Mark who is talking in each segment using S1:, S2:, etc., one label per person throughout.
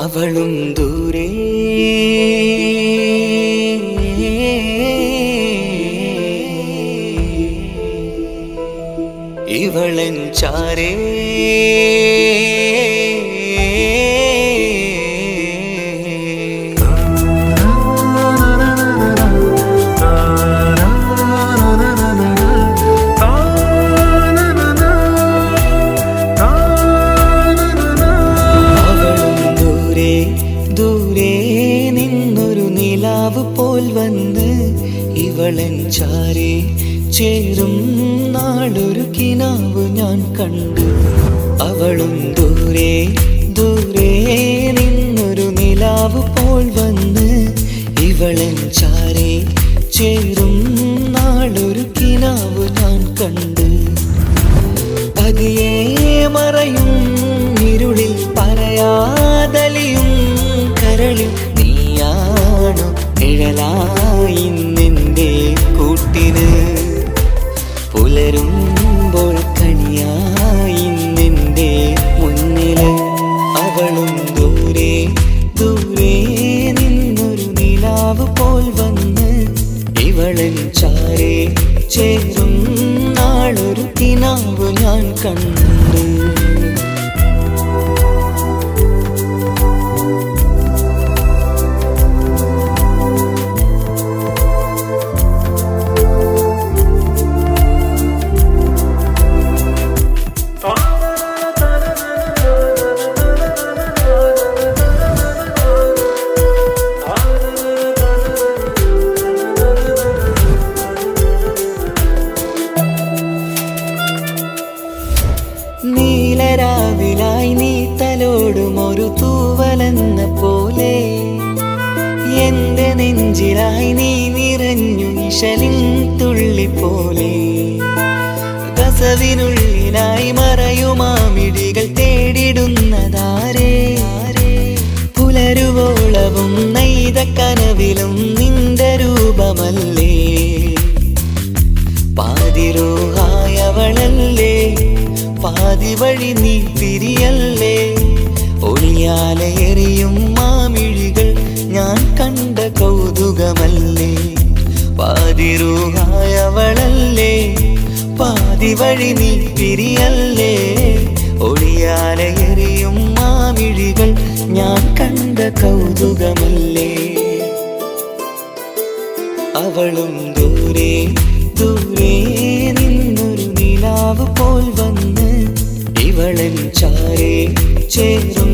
S1: അവളും ദൂരെ ഇവളൻ ചാരേ പോൽ വന്ന് ഇവളൻ ചാരേ ചേരും നാളൊരു കിനാവ് ഞാൻ കണ്ടു. അവളും ദൂരെ ദൂരെ നിന്നൊരു നിലാവ് പോൽ വന്ന് ഇവളൻ ചാരേ ചേരും നാളൊരു കിനാവ് ഞാൻ കണ്ടു. പതിയെ മറയും ഇരുളിൽ പറയാതലിയും കരളിൽ നീയാണു നിഴലായി നിന്റെ കൂട്ടിന്. പുലരുമ്പോൾ കണിയായി നിന്റെ മുന്നില്. അവളും ദൂരെ ദൂരെ നിന്നൊരു നിലാവ് പോൽ വന്ന് ഇവളൻ ചാരേ ചേരും നാളൊരു കിനാവ് ഞാൻ കണ്ടു. നീലരാവിലായി നീ തലോടും ഒരു തൂവലെന്ന പോലെ എന്റെ നെഞ്ചിലായി നീ നിറഞ്ഞു നിശലിൻ തുള്ളി പോലെ. കസവിനുള്ളിലായി മറയുമാമിടികൾ തേടിടുന്നതാരേ. പുലരുവോളവും നെയ്ത കനവിലും നിന്റെ രൂപമല്ലേ. പാതി വഴി നീ പിരിയല്ലേ. ഒളിയാലെ എറിയും മാമിഴികൾ ഞാൻ കണ്ട കൗതുകമല്ലേ. പാതിരൂഹായവളല്ലേ, പാതി വഴി നീ പിരിയല്ലേ. ഒളിയാലെ എറിയും മാമിഴികൾ ഞാൻ കണ്ട കൗതുകമല്ലേ. അവളും ദൂരെ ദൂരെ നിന്നൊരു നിലാവ് പോൽ വന്ന് ഇവളൻ ചാരേ ചേരും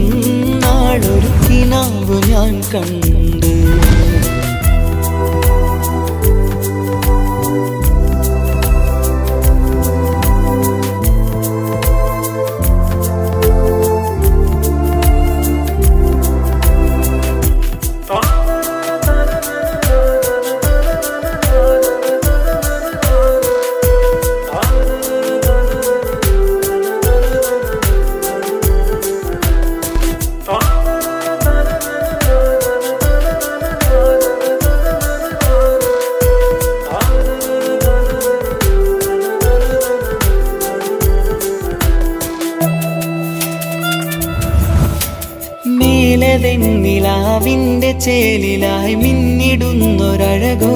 S1: നാളൊരു കിനാവ് ഞാൻ കണ്ട്. നിലാവിന്റെ ചേലിലായി മിന്നിടുന്നൊരഴകോ,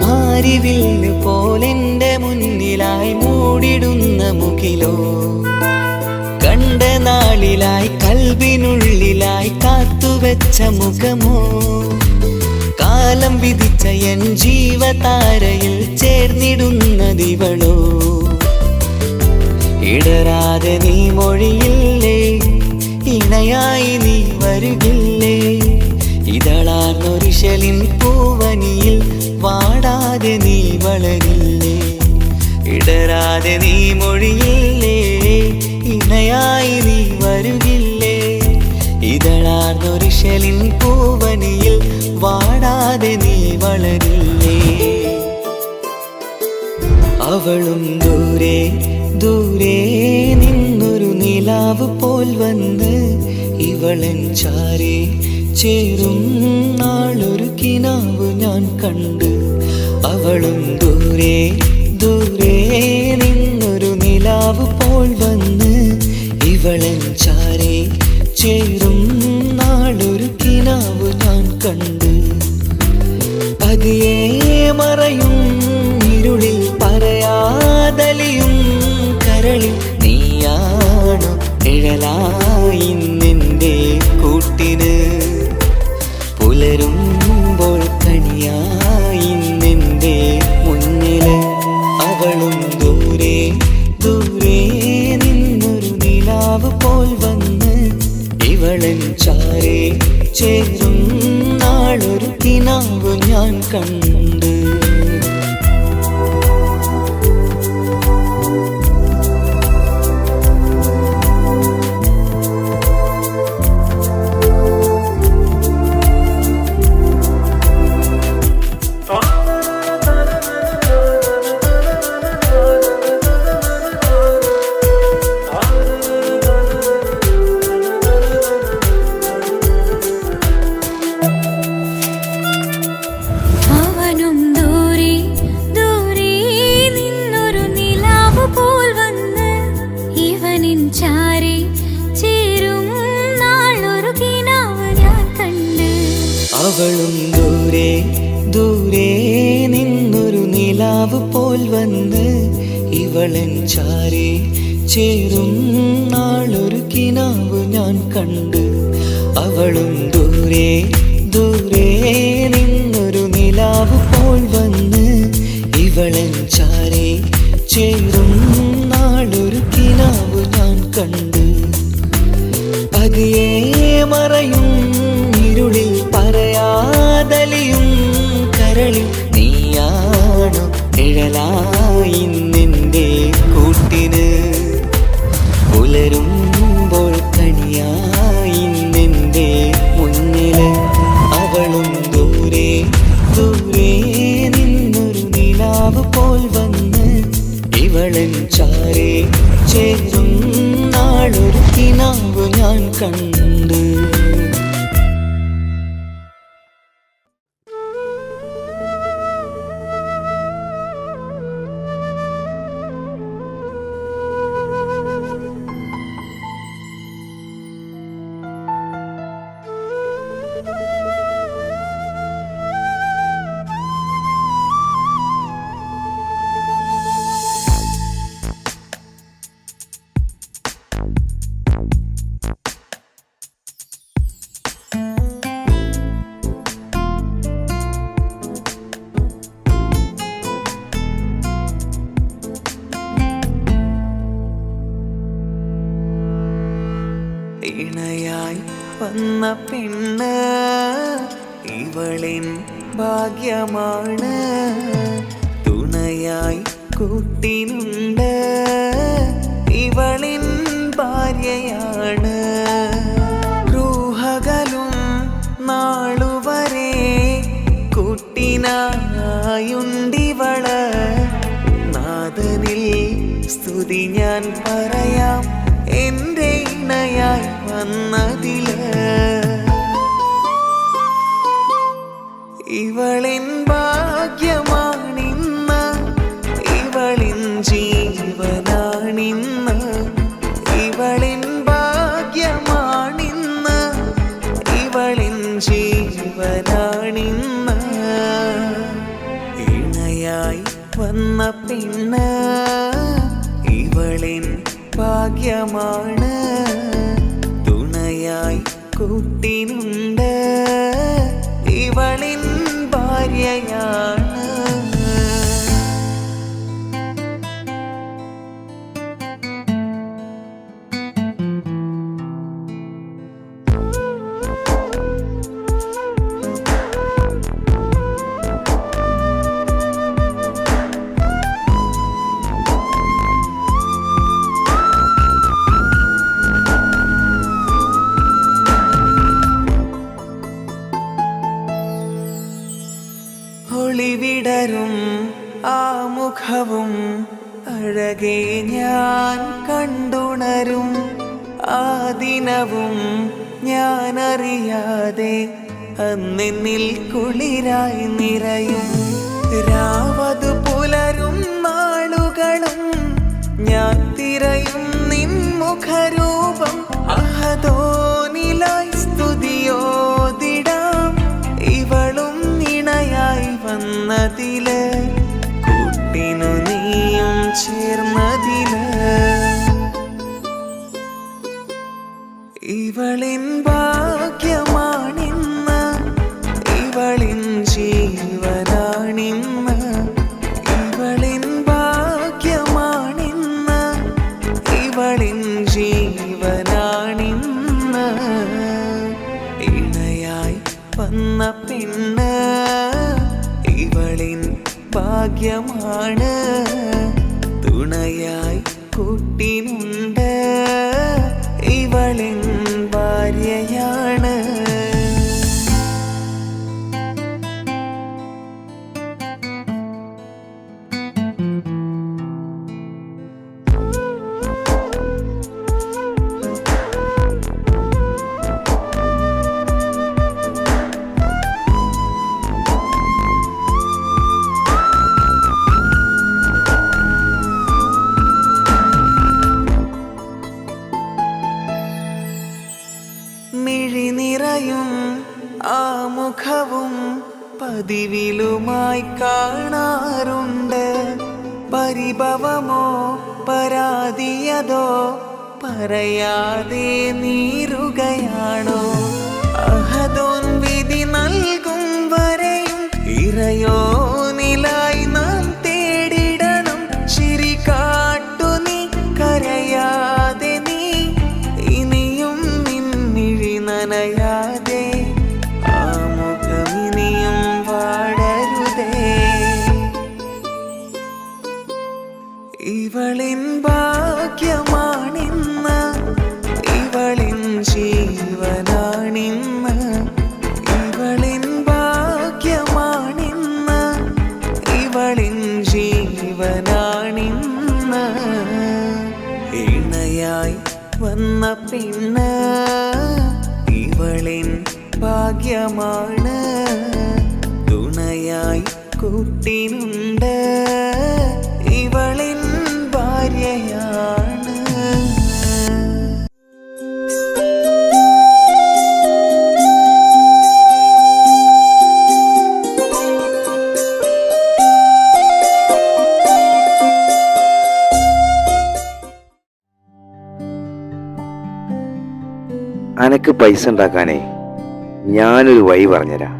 S1: മാരിവില്ല് പോലെന്റെ മുന്നിലായി മൂടിടുന്ന മുകിലോ. കണ്ട നാളിലായി കൽബിനുള്ളിലായി കാത്തുവെച്ച മുഖമോ, കാലം വിധിച്ച എൻ ജീവതാരയിൽ ചേർന്നിടുന്നതിവളോ. ഇടരാതെ നീ മൊഴിയില്ലേ, ഇണയായി നീ വരുകില്ലേ. ഇതളാർന്നൊരിശലിൻ പൂവനിയിൽ വാടാതെ നീ വളരില്ലേ. ഇടരാതെ നീ മൊഴിയില്ലേ, ഇണയായി നീ വരുകില്ലേ. ഇതളാർന്നൊരിശലിൻ പൂവനിയിൽ വാടാതെ നീ വളരില്ലേ. അവളും ദൂരെ ദൂരെ നിന്നൊരു നിലാവ് പോൽ വന്ന് ഇവളൻ ചാരേ ചേരും നാളൊരു കിനാവ് ഞാൻ കണ്ട്. അവളും ദൂരെ ദൂരെ നിന്നൊരു നിലാവ് പോൽ വന്ന് ഇവളൻ ചാരേ ചേരും നാളൊരു കിനാവ് ഞാൻ കണ്ട്. പതിയെ മറയും ഇരുളിൽ പറയാതലിയും കരളിൽ നീയാണു നിഴലായി നിന്റെ കൂട്ടിന്. പുലരുമ്പോൾ കണിയായി നിന്റെ മുന്നില്. അവളും ദൂരെ ദൂരെ നിന്നൊരു നിലാവ് പോൽ വന്ന് ഇവളൻ ചാരേ ചേരും നാളൊരു കിനാവ് ഞാൻ കണ്ട്. അവളും ദൂരെ ദൂരെ നിന്നൊരു നിലാവ് പോൽ വന്ന് ഇവളൻ ചാരേ ചേരും നാളൊരു കിനാവ് ഞാൻ കണ്ട്. അവളും ദൂരെ ദൂരെ നിന്നൊരു നിലാവ് പോൽ വന്ന് ഇവളൻ ചാരേ ചേരും നാളൊരു കിനാവ് ഞാൻ കണ്ട്. പതിയെ മറയും ഇരുളിൽ പറയാതലിയും കരളിൽ നീയാണു നിഴലായി നിന്റെ കൂട്ടിന്. പുലരുമ്പോൾ കണിയായി നിന്റെ മുന്നില്. അവളും ദൂരെ ദൂരെ നിന്നൊരു നിലാവ് പോൽ വന്ന് ഇവളൻ ചാരേ ചേരും നാളൊരു കിനാവ് ഞാൻ കണ്ട്. വന്ന പെണ്ണ് ഇവളിൻ ഭാഗ്യമാണ്. തുണയായി കൂട്ടിനുണ്ട് ഇവളിൻ ഭാര്യയാണ്. റൂഹകലും നാളുവരെ കൂട്ടിനായുണ്ടിവള്. നാഥനിൽ സ്തുതി ഞാൻ പറയാം എൻ്റെ ഇണയായി വന്നതില്. ഇവളിൻ ഭാഗ്യമാണിന്ന്, ഇവളിൻ ജീവനാണിന്ന്. ഇവളിൻ ഭാഗ്യമാണിന്ന്, ഇവളിൻ ജീവനാണിന്ന്. ഇണയായി വന്ന പെണ്ണ് ഇവളിൻ ഭാഗ്യമാണ്. തുണയായി കൂട്ടിനുണ്ട് ഇവളിൻ ഭാര്യയാണ്. ഒളിവിടരും ആ മുഖവും അഴകെ ഞാൻ കണ്ടുണരും. ആ ദിനവും ഞാനറിയാതെ അന്നെന്നിൽ കുളിരായി നിറയും. രാവതു പുലരും നാളുകളും ഞാൻ തിരയും നിൻ മുഖരൂപം. അഹദോനിലായി സ്തുതിയോതിടാം ഇവളും ഇണയായി വന്നതില്. കൂട്ടിനു നീയും ചേർന്നതില്. ഇവളിൻ ഭാഗ്യമാണിന്ന്, ഇവളിൻ ജീവനാണിന്ന്. ഇവളിൻ ഭാഗ്യമാണിന്ന്, ഇവളിൻ ജീവനാണിന്ന്. ഇണയായി വന്ന പെണ്ണ് ഇവളിൻ ഭാഗ്യമാണ്. തുണയായി കൂട്ടിനുണ്ട് ഇവളിൻ ഭാര്യയാണ്. മിഴിനിറയും ആ മുഖവും പതിവിലുമായി കാണാറുണ്ട്. പരിഭവമോ പരാതിയതോ പറയാതെ നീറുകയാണോ? അഹദോൻ വിധി നൽകും വരെയും ഇറയോനിലായി നാം തേടിടണം. ചിരി കാട്ടു നീ, കരയാതെ നീ, ഇനിയും നിന്നിഴി നനയാതെ. ആ മുഖമിനിയും വാടരുതേ. ഇവളിൻ ഭാഗ്യമാണിന്ന്, ഇവളിൻ ജീവനാണിന്ന്. ഇവളിൻ ഭാഗ്യമാണിന്ന്, ഇവളിൻ ജീവനാണിന്ന്. ഇണയായി വന്ന പെണ്ണ് ഇവളിൻ ഭാഗ്യമാണ്. തുണയായി കൂട്ടിനുണ്ട് ഇവളിൻ ഭാര്യയാണ്.
S2: അനക്ക് പൈസ ഉണ്ടാക്കാനേ ഞാനൊരു വഴി പറഞ്ഞുതരാം.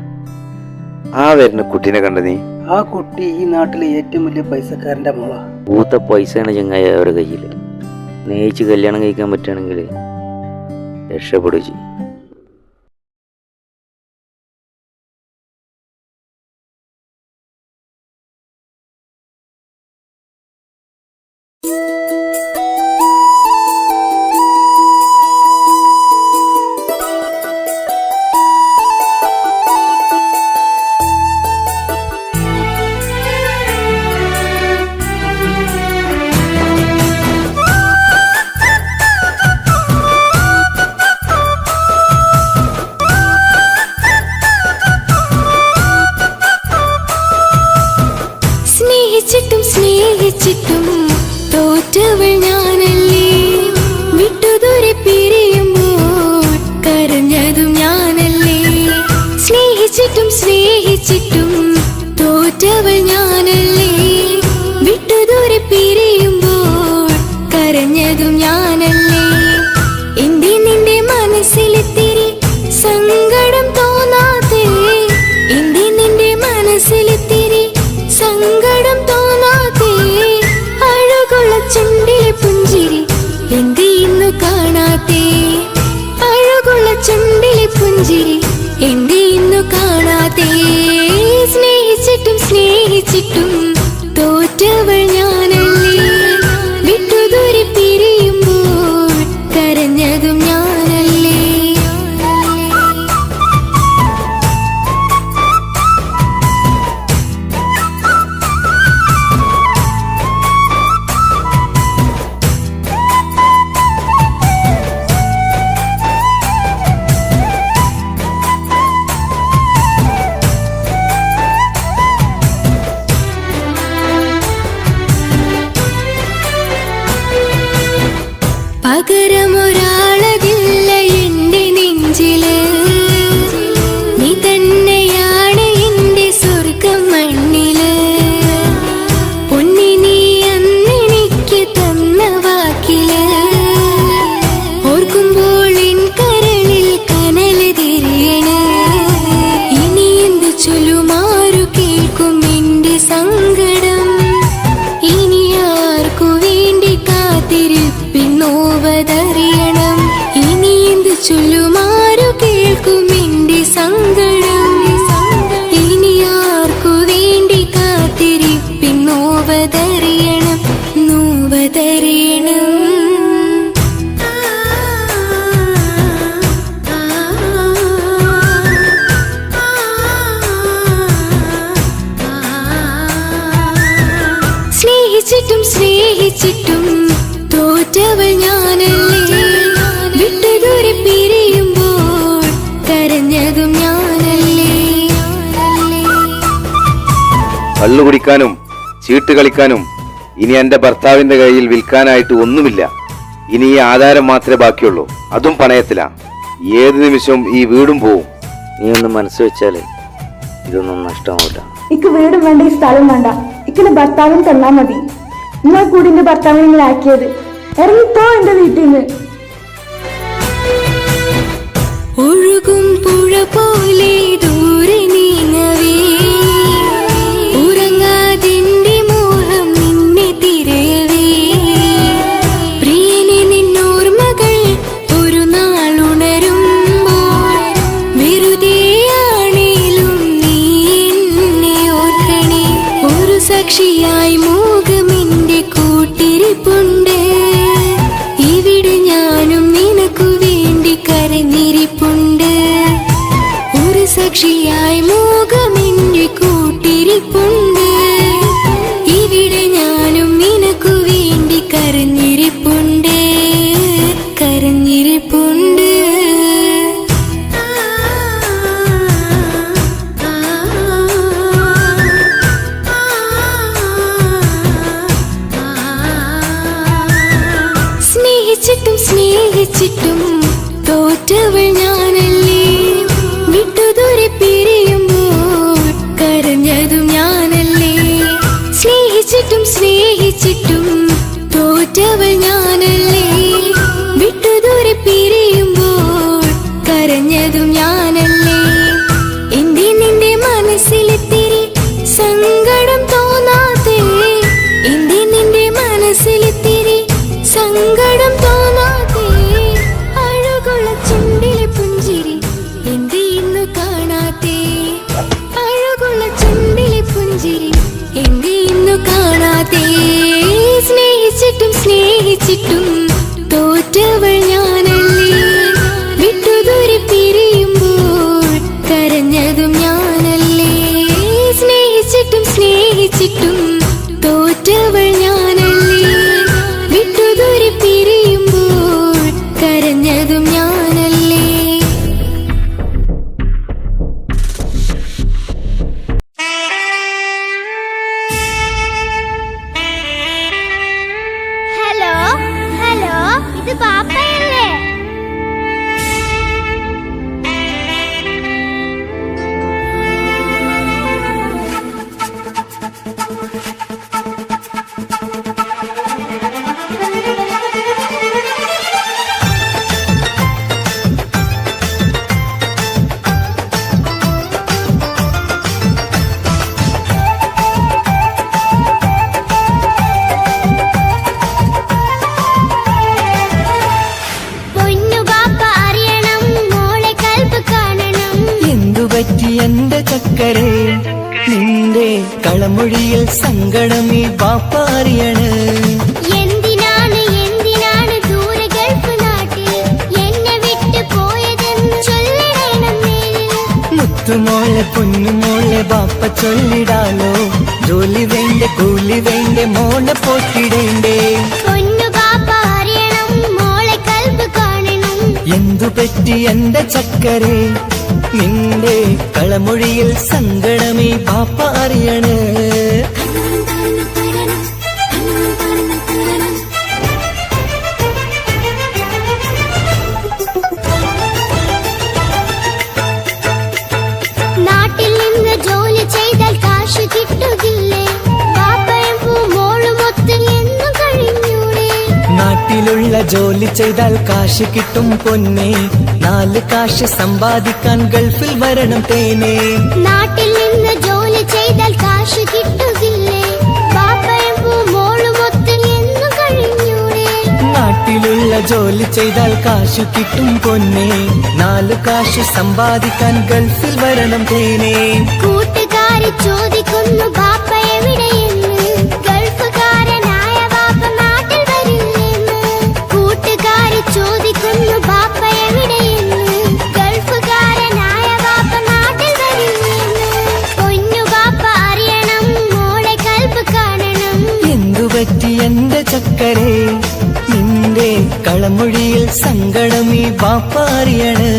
S2: ആ വരുന്ന കുട്ടീനെ കണ്ട നീ?
S3: ആ കുട്ടി ഈ നാട്ടിലെ ഏറ്റവും വലിയ പൈസക്കാരൻ്റെ മോളാ.
S4: പൂത്ത പൈസയാണ് ചങ്ങായി അവരുടെ കയ്യിൽ. സ്നേഹിച്ച് കല്യാണം കഴിക്കാൻ പറ്റുകയാണെങ്കിൽ രക്ഷപ്പെടുകയും ചെയ്യും.
S5: സ്നേഹിച്ചിട്ടും തോറ്റവൾ ഞാനല്ലേ. വിട്ടുദൂരെ പിരിയുമ്പോൾ കരഞ്ഞതും ഞാനല്ലേ. സ്നേഹിച്ചിട്ടും തോറ്റവൾ ഞാനല്ലേ. വിട്ടുദൂരെ പിരിയുമ്പോൾ കരഞ്ഞതും ഞാനല്ലേ. എന്റെ നിന്റെ മനസ്സിലിത്തിരി സങ്കടം തോന്നാതെ, എന്റെ നിന്റെ മനസ്സിലിത്തിരി സങ്കടം തോന്നാതെ, അഴകുള്ള ചുണ്ടിലെ പുഞ്ചിരി എന്തേ ഇന്നു കാണാതെ. അഴകുള്ള ചുണ്ടിലെ പുഞ്ചിരി എന്തേ ഇന്നു കാണാതെ. സ്നേഹിച്ചിട്ടും തോറ്റവൾ ഞാനല്ലേ. വിട്ടുദൂരെ പിരിയുമ്പോൾ കരഞ്ഞതും ഞാനല്ലേ. പകരമൊരാളതില്ല എന്റെ നെഞ്ചില്. നീ തന്നെയാണ് എന്റെ സ്വർഗം മണ്ണില്. പൊന്നി നീ അന്നെനിക്ക് തന്ന വാക്കില് ഓർക്കുമ്പോൾ എൻ കരളിൽ കനല് തിരിയണ്. ഇനി എന്ത് ചൊല്ലുമാരു കേൾക്കും എന്റെ സങ്കടം. ഇനി ആർക്കു വേണ്ടി കാത്തിരിപ്പിന്നോവതറിയണം. ഇനി എന്ത് ചൊല്ലുമാരു കേൾക്കും എന്റെ സങ്കടം. ഇനി ആർക്കു വേണ്ടി കാത്തിരിപ്പിന്നോവതറിയണം, നോവതറിയണം. സ്നേഹിച്ചിട്ടും തോറ്റവൾ ഞാനല്ലേ. വിട്ടുദൂരെ പിരിയുമ്പോൾ കരഞ്ഞതും ഞാനല്ലേ.
S2: കള്ളു കുടിക്കാനും ചീട്ട് കളിക്കാനും ഇനി എന്റെ ഭർത്താവിന്റെ കയ്യിൽ വിൽക്കാനായിട്ട് ഒന്നുമില്ല. ഇനി ഈ ആധാരം മാത്രമേ ബാക്കിയുള്ളൂ, അതും പണയത്തിലാ. ഏത് നിമിഷവും ഈ വീടും പോവും.
S4: നീ ഒന്ന് മനസ്സ് വെച്ചാല് ഇതൊന്നും നഷ്ടമാവില്ല.
S6: ഇക്ക് വീടും വേണ്ട, ഈ സ്ഥലം വേണ്ട. ഇക്കിന്റെ ഭർത്താവിന് തന്നാ മതി. നിങ്ങൾ കൂടി എന്റെ ഭർത്താവിനെ ഇങ്ങനെ ആക്കിയത്. ഇറങ്ങിത്തോ എന്റെ വീട്ടിൽ നിന്ന്.
S5: ഒഴുകും പുഴ പോലെ ദൂരെ നീങ്ങവേ, ഉറങ്ങാതിന്റെ മോഹം നിന്നെ തിരയവേ. പ്രിയനെ നിന്നോർമ്മകൾ ഒരു നാളുണരുമ്പോൾ വെറുതെയാണേലും നീ എന്നെ ഓർക്കണേ. ഒരു സാക്ഷിയായി മോഹമെന്റെ കൂട്ടിരിപ്പുണ്ട്. ഇവിടെ ഞാനും നിനക്കു വേണ്ടി കരഞ്ഞിരിപ്പുണ്ട്. ഒരു സാക്ഷിയായി മോഹമെന്റെ കൂട്ടിരിപ്പുണ്ട്. ഇവിടെ ഞാനും നിനക്കു വേണ്ടി കരഞ്ഞിരിപ്പുണ്ട്, കരഞ്ഞിരിപ്പുണ്ട്. സ്നേഹിച്ചിട്ടും തോറ്റവൾ ഞാനല്ലേ. വിട്ടുദൂരെ പിരിയുമ്പോൾ കരഞ്ഞതും ഞാനല്ലേ. സ്നേഹിച്ചിട്ടും തോറ്റവൾ ഞാനല്ലേ. വിട്ടുദൂരെ പിരിയുമ്പോൾ കരഞ്ഞതും ഞാനല്ലേ. എന്റെ നിന്റെ മനസ്സിലിത്തിരി സങ്കടം തോന്നാതെ, എന്റെ നിന്റെ മനസ്സിലിത്തിരി സങ്കടം തോന്നാതെ, അഴകുള്ള ചുണ്ടിലെ പുഞ്ചിരി എന്തേ ഇന്നു കാണാതെ. അഴകുള്ള ചുണ്ടിലെ പുഞ്ചിരി എന്തേ ഇന്നു കാണാതെ. സ്നേഹിച്ചിട്ടും തോറ്റവൾ ഞാനല്ലേ. വിട്ടുദൂരെ പിരിയുമ്പോൾ കരഞ്ഞതും ഞാനല്ലേ. സ്നേഹിച്ചിട്ടും തോറ്റവൾ ഞാനല്ലേ. വിട്ടുദൂരെ പിരിയുമ്പോൾ കരഞ്ഞതും ഞാനല്ലേ.
S1: കളമൊഴിയിൽ സങ്കടം ഈ ബാപ്പ അറിയണ്.
S5: എന്തിനാണ് എന്തിനാണ് ദൂരെ ഗൾഫ് നാട്ടിൽ എന്നെ വിട്ടു പോയതെന്ന് ചൊല്ലിടണം നേരിൽ.
S1: മുത്തുമോളെ പൊന്നുമോളെ ബാപ്പ ചൊല്ലിടാലോ. ജോലി വേണ്ട കൂലി വേണ്ട മോളെ പോറ്റിടേണ്ടേ.
S5: പൊന്നു ബാപ്പ അറിയണം മോളെ കൽബ് കാണണം.
S1: എന്തു പറ്റി എന്റെ ചക്കരെ നിന്റെ കളമൊഴിയിൽ സങ്കടമേ ബാപ്പ അറിയണ്.
S5: നാട്ടിൽ നിന്ന് ജോലി ചെയ്താൽ കാശ് കിട്ടുകില്ലേ? ബാപ്പയും മോളുമൊത്ത് എന്നും കഴിഞ്ഞൂടെ?
S1: നാട്ടിലുള്ള ജോലി ചെയ്താൽ കാശ് കിട്ടും പൊന്നെ. 4 കാശ് സമ്പാദിക്കാൻ ഗൾഫിൽ വരണം തേനെ.
S5: നാട്ടിൽ നിന്ന് ജോലി ചെയ്താൽ കാശ് കിട്ടുകില്ലേ? ബാപ്പയും മോളുമൊത്ത് എന്നും കഴിഞ്ഞൂടെ?
S1: നാട്ടിലുള്ള ജോലി ചെയ്താൽ കാശ് കിട്ടും പൊന്നെ. 4 കാശ് സമ്പാദിക്കാൻ ഗൾഫിൽ വരണം തേനെ.
S5: കൂട്ടുകാരി ചോദിക്കുന്നു ബാപ്പ എവിടെയെന്ന്. ഗൾഫുകാരനായ ബാപ്പ നാട്ടിൽ വരില്ലെന്ന്. കൂട്ടുകാരി ചോദിക്കുന്നു ബാപ്പ എവിടെയെന്ന്. ഗൾഫുകാരനായ ബാപ്പ നാട്ടിൽ വരില്ലെന്ന്. പൊന്നു ബാപ്പ അറിയണം മോളെ കൽബ് കാണണം.
S1: എന്തു പറ്റി എന്റെ ചക്കരെ നിന്റെ കളമൊഴിയിൽ സങ്കടം ഈ ബാപ്പ അറിയണ്.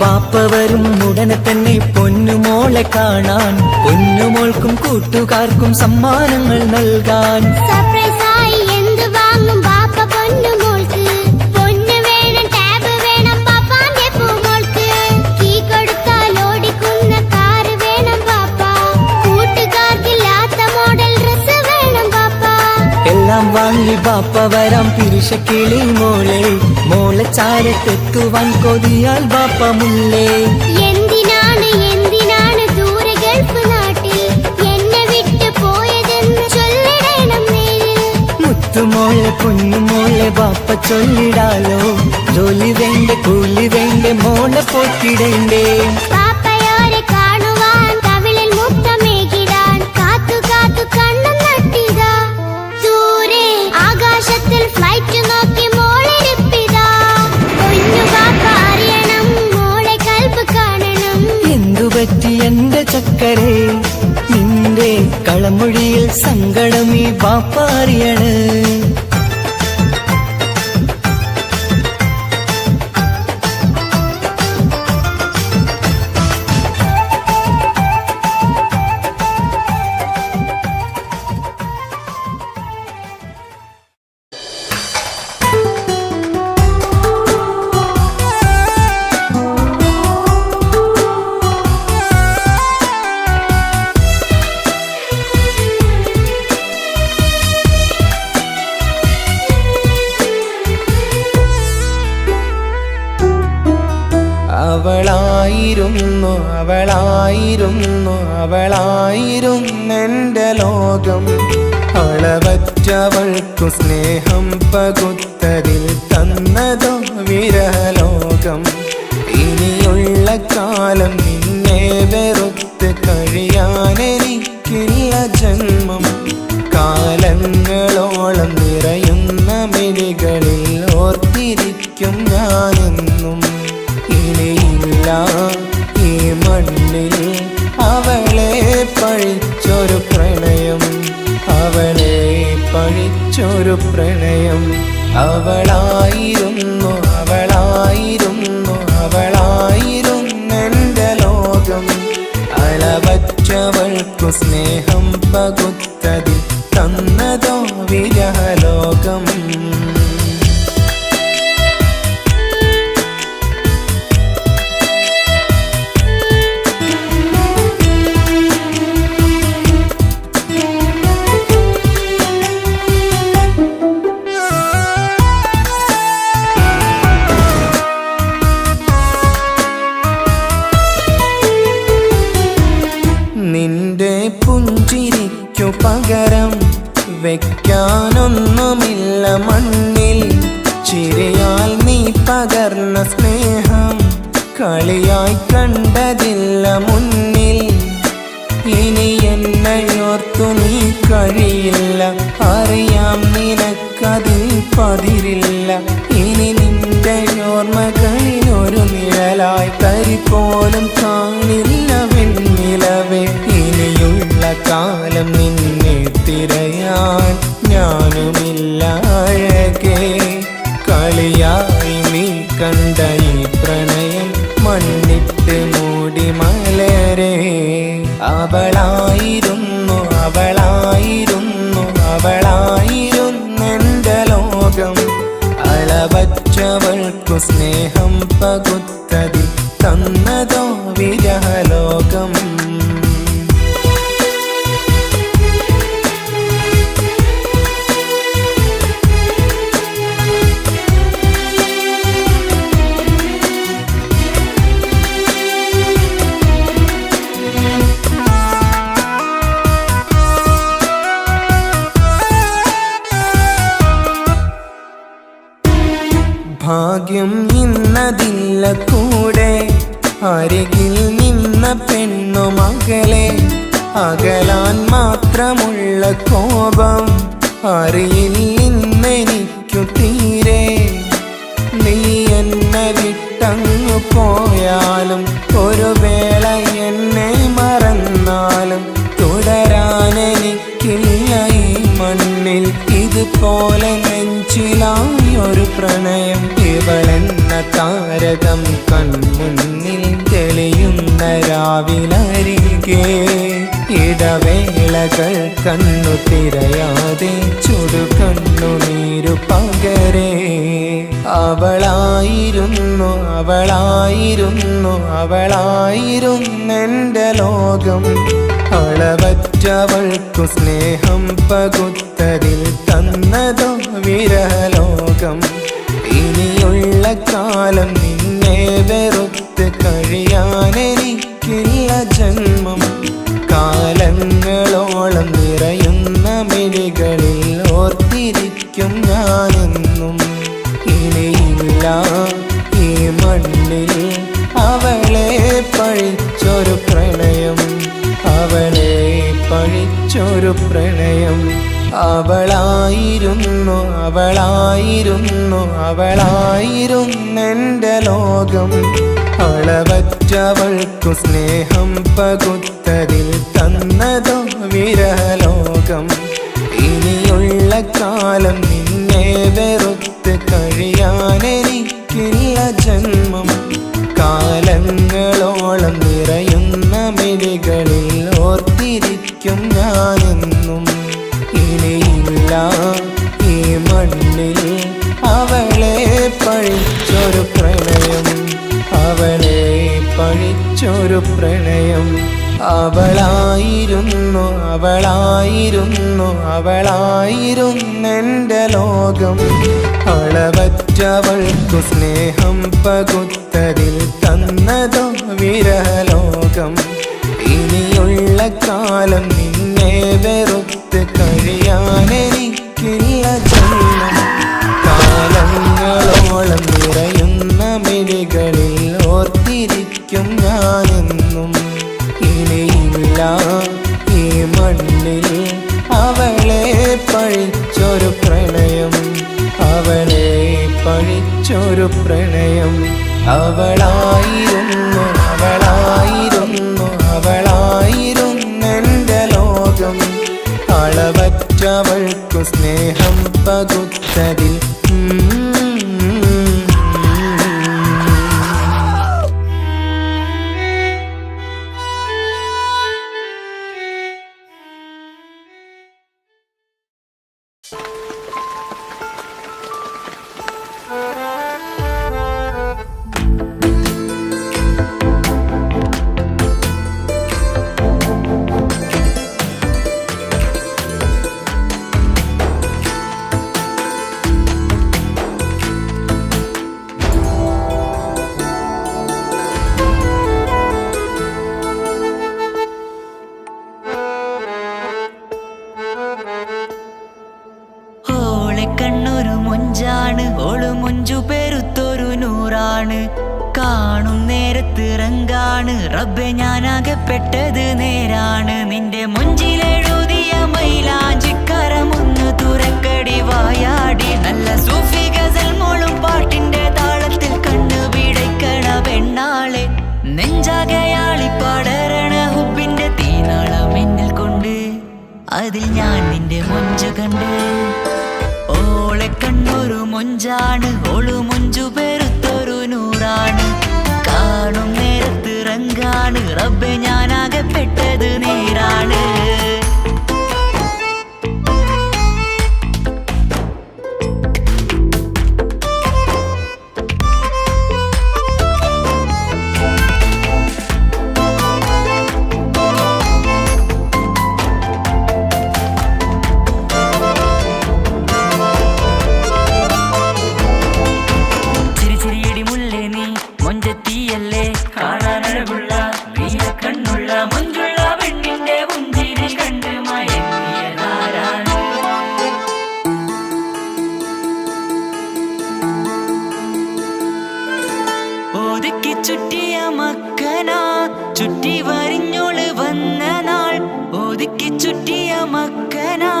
S1: ബാപ്പ വരും ഉടനെ തന്നെ പൊന്നുമോളെ കാണാൻ. പൊന്നുമോൾക്കും കൂട്ടുകാർക്കും സമ്മാനങ്ങൾ നൽകാൻ.
S5: സർപ്രൈസായി എന്ത് വാങ്ങും ബാപ്പ പൊന്നു മോൾക്ക്? പൊന്നു വേണം ടാബ് വേണം ബാപ്പാന്റെ പൂമോൾക്ക്. കീ കൊടുത്താൽ ഓടിക്കുന്ന കാറ് വേണം ബാപ്പ. കൂട്ടുകാർക്കില്ലാത്ത മോഡൽ ഡ്രസ് വേണം ബാപ്പ.
S1: എല്ലാം വാങ്ങി ബാപ്പ വരാം പിരിശക്കിളി മോളെ. മോളെ ചാരത്തെത്തുവാൻ കൊതിയാൽ ബാപ്പ മുല്ലേ.
S5: എന്തിനാണ് എന്തിനാണ് ദൂരെ ഗൾഫ് നാട്ടിൽ എന്നെ വിട്ടു പോയതെന്ന് ചൊല്ലിടണം നേരിൽ.
S1: മുത്തുമോളെ പൊന്നുമോളെ ബാപ്പ ചൊല്ലിടാലോ. ജോലി വേണ്ട കൂലി വേണ്ട മോളെ പോറ്റിടേണ്ടേ.
S5: പാപ്പയോരെ കാണുവാൻ കവിളിൽ മുത്തമേകിടാൻ കാത്തു കാത്തു കണ്ണും നട്ടിതാ. ദൂരെ ആകാശത്തിൽ ഫ്ലൈറ്റ് നോക്കി മോളിരിപ്പിതാ. പൊന്നു ബാപ്പ അറിയണം മോളെ കൽബ് കാണണം.
S1: എന്തു പറ്റി എന്റെ ചക്കരെ നിന്റെ കളമൊഴിയിൽ സങ്കടം ഈ ബാപ്പ അറിയണ്.
S7: അവളായിരുന്നു അവളായിരുന്നു അവളായിരുന്നെൻ്റെ ലോകം. അളവറ്റവൾക്കു സ്നേഹം പകുത്തതിൽ തന്നതോ വിരലോകം. ഇനിയുള്ള കാലം നിന്നെ വെറുത്ത് കഴിയാനെനിക്കില്ല ജന്മം. കാലങ്ങളോളം നിറയുന്ന മിഴികളിൽ ഓർത്തിരിക്കും ഞാനെന്നും. ഇനിയില്ല ഈ മണ്ണിൽ അവളെ പഴിച്ചൊരു പ്രണയം. അവളെ പഴിച്ചൊരു പ്രണയം. അവളായിരുന്നു അവളായിരുന്നു അവളായിരുന്നെൻ്റെ ലോകം. അളവറ്റവൾക്കു സ്നേഹം പകുത്തതിൽ തന്നതോ വിരഹലോകം. എനിക്കു പകരം വെക്കാനൊന്നുമില്ല മണ്ണിൽ. ചിരിയാൽ നീ പകർന്ന സ്നേഹം കളിയായി കണ്ടതില്ല മുന്നിൽ. ഇനി എന്നയോർത്തു നീ കഴിയില്ല, അറിയാം നിനക്കതിൽ പതിരില്ല. ഇനി നിന്റെ ഓർമ്മകളിൽ ഒരു നിഴലായി തരി പോലും കാണില്ല വെണ്ണിലവേ. ഇനിയുള്ള കാലം നിന്നെ തിരയാൻ ഞാനുമില്ല അഴകേ. കളിയായി നീ കണ്ട ഈ പ്രണയം മണ്ണിട്ട് മൂടി മലരേ. അവളായിരുന്നു അവളായിരുന്നു അവളായിരുന്നെൻ്റെ ലോകം. അളവറ്റവൾക്കു സ്നേഹം പകുത്തതിൽ തന്നതോ വിരഹലോകം. ഭാഗ്യം ഇന്നതില്ല കൂടെ, അരികിൽ നിന്ന പെണ്ണു മകളെ. അകലാൻ മാത്രമുള്ള കോപം അറിയില്ലെന്നെനിക്കു തീരെ. നീ എന്നെ വിട്ടങ്ങു പോയാലും ഒരു വേള എന്നെ മറന്നാലും തുടരാനെനിക്കില്ല ഈ മണ്ണിൽ. ഇതുപോലെ നെഞ്ചിലായൊരു പ്രണയം. ഇവളെന്ന താരകം കൺമുന്നിൽ തെളിയുന്ന രാവിലരികെ. ഇടവേളകൾ കണ്ണു തിരയാതെ ചുടുകണ്ണുനീരു പകരേ. അവളായിരുന്നു അവളായിരുന്നു അവളായിരുന്നെൻ്റെ ലോകം. അളവറ്റവൾക്കു സ്നേഹം പകുത്തതിൽ തന്നതോ വിരഹലോകം. ഇനിയുള്ള കാലം നിന്നെ വെറുത്ത് കഴിയാനെനിക്കില്ല ജന്മം. കാലങ്ങളോളം നിറയുന്ന മിഴികളിൽ ഓർത്തിരിക്കും ഞാനെന്നും. ഇനിയില്ല ഈ മണ്ണിൽ അവളെ പഴിച്ചൊരു പ്രണയം, അവളെ പഴിച്ചൊരു പ്രണയം. അവളായിരുന്നു അവളായിരുന്നു അവളായിരുന്നെൻ്റെ ലോകം. അളവറ്റവൾക്കു സ്നേഹം പകുത്തതിൽ തന്നതോ വിരഹലോകം. ഇനിയുള്ള കാലം നിന്നെ വെറുത്ത് കഴിയാനെനിക്കില്ല ജന്മം. കാലങ്ങളോളം നിറയുന്ന മിഴികളിൽ ഓർത്തിരിക്കും ഞാനെന്നും. ഇനിയില്ല ഈ മണ്ണിൽ അവളെ പഴിച്ചൊരു പ്രണയം, അവളെ പഴിച്ചൊരു പ്രണയം. അവളായിരുന്നു അവളായിരുന്നു അവളായിരുന്നെൻ്റെ ലോകം. അളവറ്റവൾക്കു സ്നേഹം പകുത്തതിൽ തന്നതോ വിരഹലോകം. ഇനിയുള്ള കാലം നിന്നെ വെറുത്ത് കഴിയാനെനിക്കില്ല ജന്മം. കാലങ്ങളോളം നിറയുന്ന മിഴികളിൽ ഓർത്തിരിക്കും ഞാനെന്നും. ഇനിയില്ല ഈ മണ്ണിൽ അവളെ പഴിച്ചൊരു പ്രണയം, അവളെ പഴിച്ചൊരു പ്രണയം. അവളായിരുന്നു അവളായിരുന്നു അവളായിരുന്നെൻ്റെ ലോകം. അളവറ്റവൾക്കു സ്നേഹം പകുത്തതിൽ
S8: നേരത്തിറങ്കാണ് റബ്ബെ ഞാനാകപ്പെട്ടത് നേരാണ് നിന്റെ മുഞ്ചിലെഴുതിയ മൈലാഞ്ചിക്കരമൊന്ന് തുറക്കടി വായാടി നല്ല സൂഫി ഗസൽ മോളും പാട്ടിന്റെ താളത്തിൽ കണ്ണു പിടയ്ക്കണ പെണ്ണാളെ നെഞ്ചാകയാളി പടരണ ഹുബിന്റെ തീനാളം എന്നിൽ കൊണ്ട് അതിൽ ഞാൻ നിന്റെ മൊഞ്ചു കണ്ട് ഓളെ കണ്ണൊരു മൊഞ്ചാണ് ഓളു മൊഞ്ചു പെരുത്തൊരു നൂറാണ് കാണും നേരത്തിറങ്കാണ് റബ്ബെ ഞാനാകപ്പെട്ടത് നേരാണ് ഒതുക്കി ചുറ്റിയ മക്കനാ ചുറ്റി വരിഞ്ഞോള് വന്ന നാൾ ഒതുക്കി ചുറ്റിയ മക്കനാ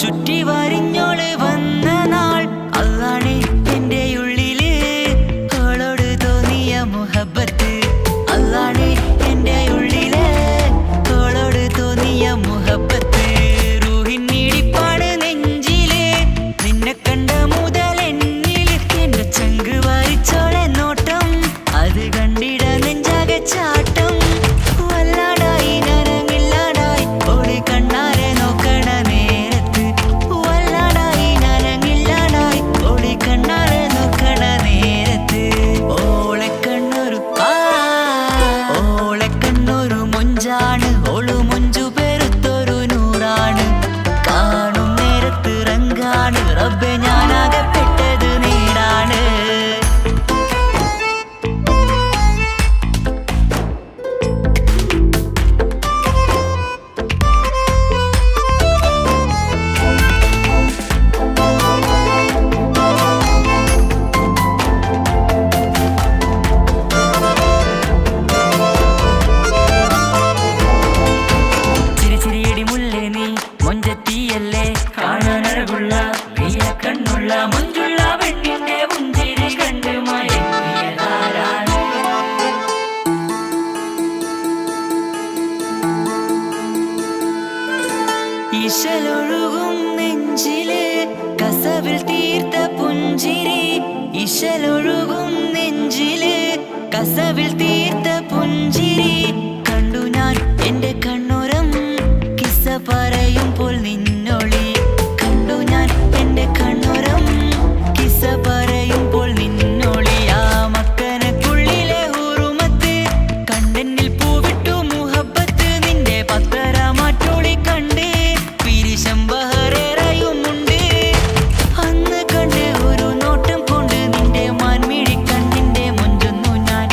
S8: ചുറ്റി വരിഞ്ഞോള് വന്ന നാൾ അതാണ് എന്റെ ഉള്ളില് അവളോട് തോന്നിയ മുഹബത്ത് അതാണ് എന്റെ ഉള്ളില് അവളോട് തോന്നിയ മുഹബത്ത് റൂഹിന്നിടിപ്പാണ് നെഞ്ചില് നിന്നെ കണ്ട മുതൽ എന്നില് എന്റെ ചങ്ക് വാരിച്ചോളെ നോട്ടം അത് കണ്ടിട നെഞ്ചാകെ ചാട്ടം വല്ലാടായി നനങ്ങില്ലാടായി ഓടി കണ്ണാരെ നോക്കണ നേരത്ത് വല്ലാടായി നനങ്ങില്ലാടായി ഓടി കണ്ണാരെ നോക്കണ നേരത്ത് ഓളെ കണ്ണൊരു മൊഞ്ചാണ് ഓളു മൊഞ്ചു പെരുത്തൊരു നൂറാണ് കാണും നേരത്തിറങ്കാണ് റബ്ബെ ഞാനാകപ്പെട്ടത് നേരാണ് ചിരിച്ചിരിയടി മുല്ലേ നീ മൊഞ്ചത്തിയല്ലേ കാണാനഴകുള്ള നീയ കണ്ണുള്ള മൊഞ്ചുള്ള പെണ്ണിന്റെ മുഞ്ചിരി കണ്ട് മയങ്ങിയതാരാണ് ഇശലൊഴുകും നെഞ്ചില് കസവിൽ തീർത്ത പുഞ്ചിരി ഇശലൊഴുകും നെഞ്ചില് കസവിൽ തീർത്ത പുഞ്ചിരി കണ്ടു ഞാൻ എന്റെ കണ്ണുരം കിസ്സ പറയുമ്പോൾ നിന്നൊളി കണ്ടു ഞാൻ എന്റെ കണ്ണുരം കിസ്സ പറയുമ്പോൾ നിന്നൊളി ആ മക്കനക്കുള്ളിലെ ഹുറുമത്ത് കണ്ടെന്നിൽ പൂവിട്ടു മുഹബത്ത് നിന്റെ പത്തര മാറ്റോളി കണ്ട് പിരിശം ബഹറേറയുമുണ്ട് അന്ന് കണ്ട് ഒരു നോട്ടം കൊണ്ട് നിന്റെ മാൻമിഴി കണ്ണിന്റെ മൊഞ്ചൊന്നു ഞാൻ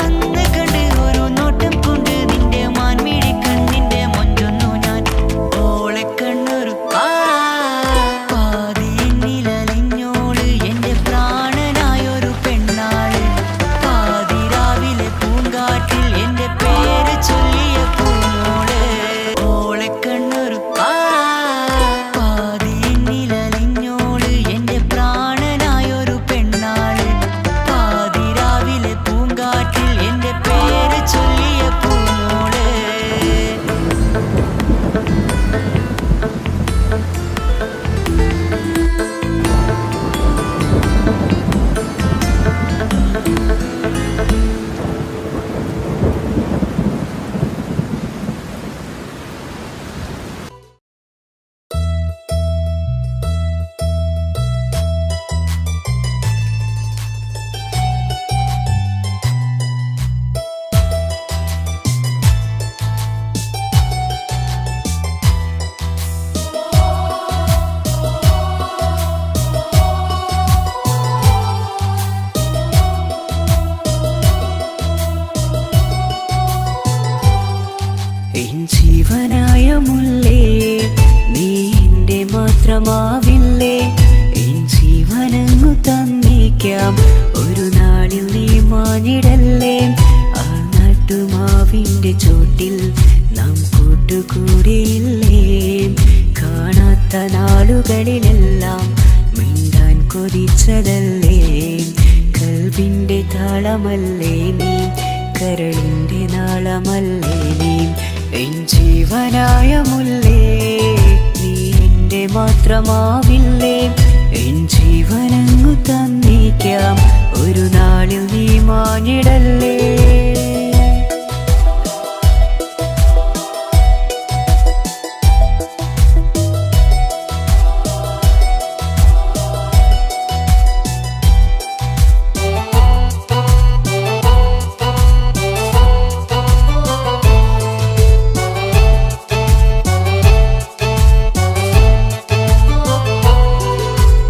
S8: അന്ന് കണ്ട് ഒരു നോട്ടം കൊണ്ട് നിന്റെ മാൻമിഴി കണ്ണിന്റെ മൊഞ്ചൊന്നു ഞാൻ ഓളെ കണ്ണൊരു പാതിയിലലിഞ്ഞോള് എന്റെ പ്രാണനായൊരു പെണ്ണാള് പാതിരാവിലെ പൂങ്കാറ്റിൽ എന്റെ പേര് ചൊല്ലിയ പൂമോള് ഓളെ കണ്ണൊരു പാതിയിലലിഞ്ഞോള് എന്റെ പ്രാണനായൊരു പെണ്ണാള് പാതിരാവിലെ പൂങ്കാറ്റിൽ എന്റെ പേര് ചൊല്ലിയ പൂമോള്
S9: എൻ ജീവനായ മുല്ലേ നീ എന്റെ മാത്രമാവില്ലേ എൻ ജീവനങ്ങു തന്നേക്കാം ഒരു നാളിൽ നീ മാഞ്ഞിടല്ലേ ആ മാവിൻ്റെ ചോട്ടിൽ നാം കൂട്ടുകൂടിയില്ലേ കാണാത്ത നാളുകളിലെല്ലാം മിണ്ടാൻ കൊതിച്ചതല്ലേ കൽവിൻ്റെ താളമല്ലേ നീ കരളിൻ്റെ നാളമല്ലേ നീ എൻ ജീവനായ മുല്ലേ നീ എൻ്റെ മാത്രമാവില്ലേ എൻ ജീവനങ്ങു തന്നേക്കാം ഒരു നാളിൽ നീ മാഞ്ഞിടല്ലേ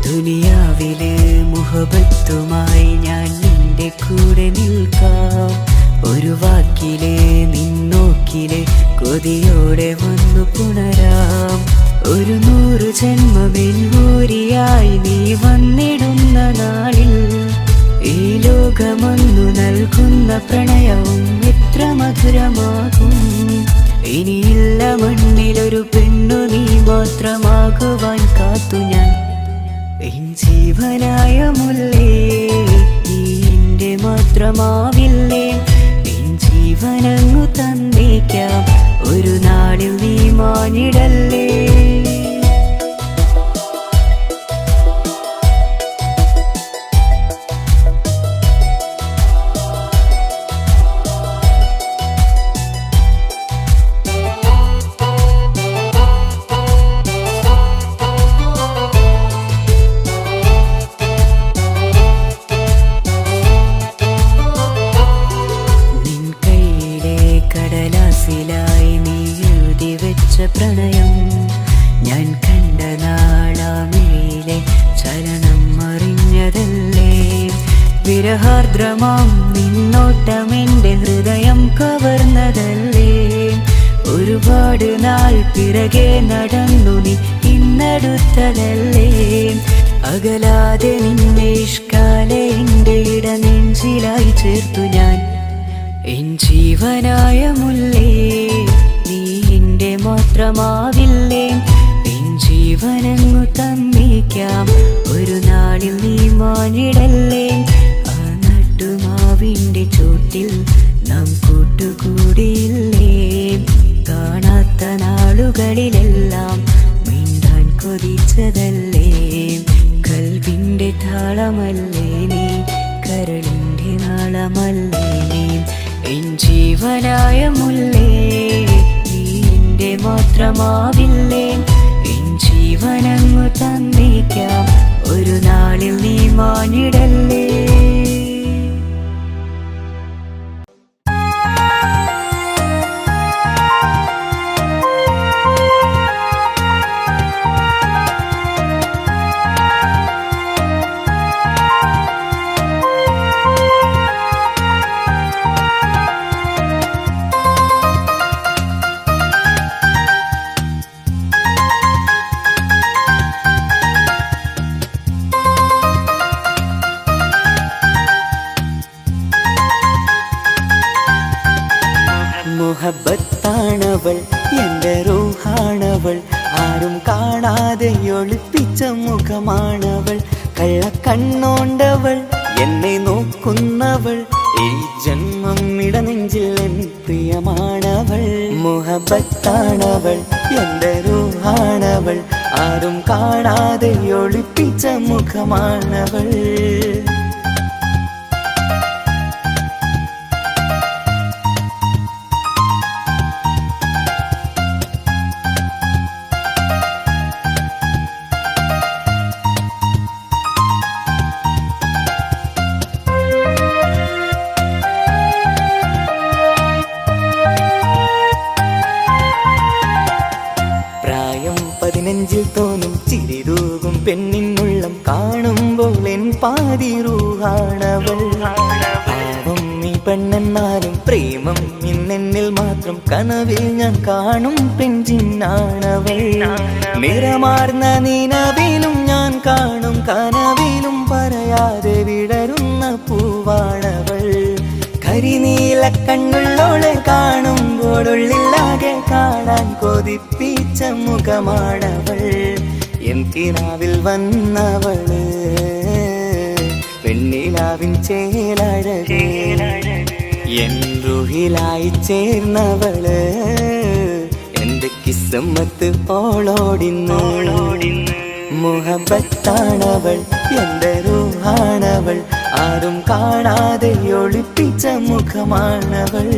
S9: ദുനിയാവിലെ മുഹബത്തുമായി ഞാൻ നിന്റെ കൂടെ നിൽക്കാം ഒരു വാക്കിലെ നിന്നോക്കിലെ കൊതിയോടെ വന്നു പുണരാം ഒരു 100 ജന്മമെൻകൂരിയായി നീ വന്നിടുന്ന നാളിൽ ഈ ലോകമൊന്നു നൽകുന്ന പ്രണയവും എത്ര മധുരമാകും ഇനിയില്ല മണ്ണിലൊരു പെണ്ണു നീ മാത്രമാകുവാൻ കാത്തു ഞാൻ എൻ ജീവനായ മുല്ലേ നീ എൻ്റെ മാത്രമാവില്ലേ എൻ ജീവനങ്ങു തന്നേക്കാം ഒരു നാളിൽ നീ മാഞ്ഞിടല്ലേ പ്രണയം ഞാൻ കണ്ട നാളാമിഴിയിലെ ചലനം അറിഞ്ഞതല്ലേ വിരഹാർദ്രമാം നിന്നോട്ടമെൻ്റെ ഹൃദയം കവർന്നതല്ലേ ഒരുപാട് നാൾ പിറകെ നടന്നു നീ ഇന്നടുത്തതല്ലേ അകലാതെ നിന്നെ ഇഷ്കാലെ എൻ്റെ ഇടനെഞ്ചിലായി ചേർത്തു ഞാൻ എൻ ജീവനായ മുല്ലേ നീ എൻ്റെ മാത്രമാവില്ലേ എൻ ജീവനങ്ങു തന്നേക്കാം ഒരു നാളിൽ നീ മാഞ്ഞിടല്ലേ ആ നട്ടുമാവിൻ്റെ ചോട്ടിൽ നാം കൂട്ടുകൂടിയില്ലേ കാണാത്ത നാളുകളിലെല്ലാം മിണ്ടാൻ കൊതിച്ചതല്ലേ കൽവിൻ്റെ താളമല്ലേ നീ കരളിൻ്റെ നാളമല്ലേ നീ എൻ ജീവനായ മുല്ലേ നീ എൻ്റെ മാത്രമാവില്ലേ എൻ ജീവനങ്ങു തന്നേക്കാം ഒരു നാളിൽ നീ മാഞ്ഞിടല്ലേ
S1: മുഹബത്താണവൾ എൻ്റെ റൂഹാണവൾ ആരും കാണാതെ ഒളിപ്പിച്ച മുഖമാണവൾ കള്ളക്കണ്ണോണ്ടവൾ എന്നെ നോക്കുന്നവൾ ഈ ജന്മം ഇടനെഞ്ചിൽ എൻ പ്രിയമാണവൾ മുഹബത്താണവൾ എൻ്റെ റൂഹാണവൾ ആരും കാണാതെ ഒളിപ്പിച്ച മുഖമാണവൾ നെഞ്ചിൽ തോന്നും ചിരിതൂകും പെണ്ണിനുള്ളം കാണുമ്പോൾ എൻ പാതി റൂഹാണവൾ പാവം നീ പെണ്ണെന്നാലും പ്രേമം ഇന്നെന്നിൽ മാത്രം കനവിൽ ഞാൻ കാണും പെഞ്ചിന്നാണവൾ നിറമാർന്ന നിലവിലും ഞാൻ കാണും കനവിലും പറയാതെ വിടരുന്ന പൂവാണവൾ കരിനീല കണ്ണുള്ളോളെ കാണുമ്പോഴുള്ളിലാകെ കാണാൻ കൊതിപ്പിച്ച മുഖമാണവൾ എൻ കിനാവിൽ വന്നവള് പെണ്ണിലാവിൻ ചേലഴകേ എൻ റുഹിലായി ചേർന്നവള് എന്റെ കിസ്മത്ത് ഓളോടിന്ന് മുഹബത്താണവൾ എന്റെ റൂഹാണവൾ ആരും കാണാതെ ഒളിപ്പിച്ച മുഖമാണവൾ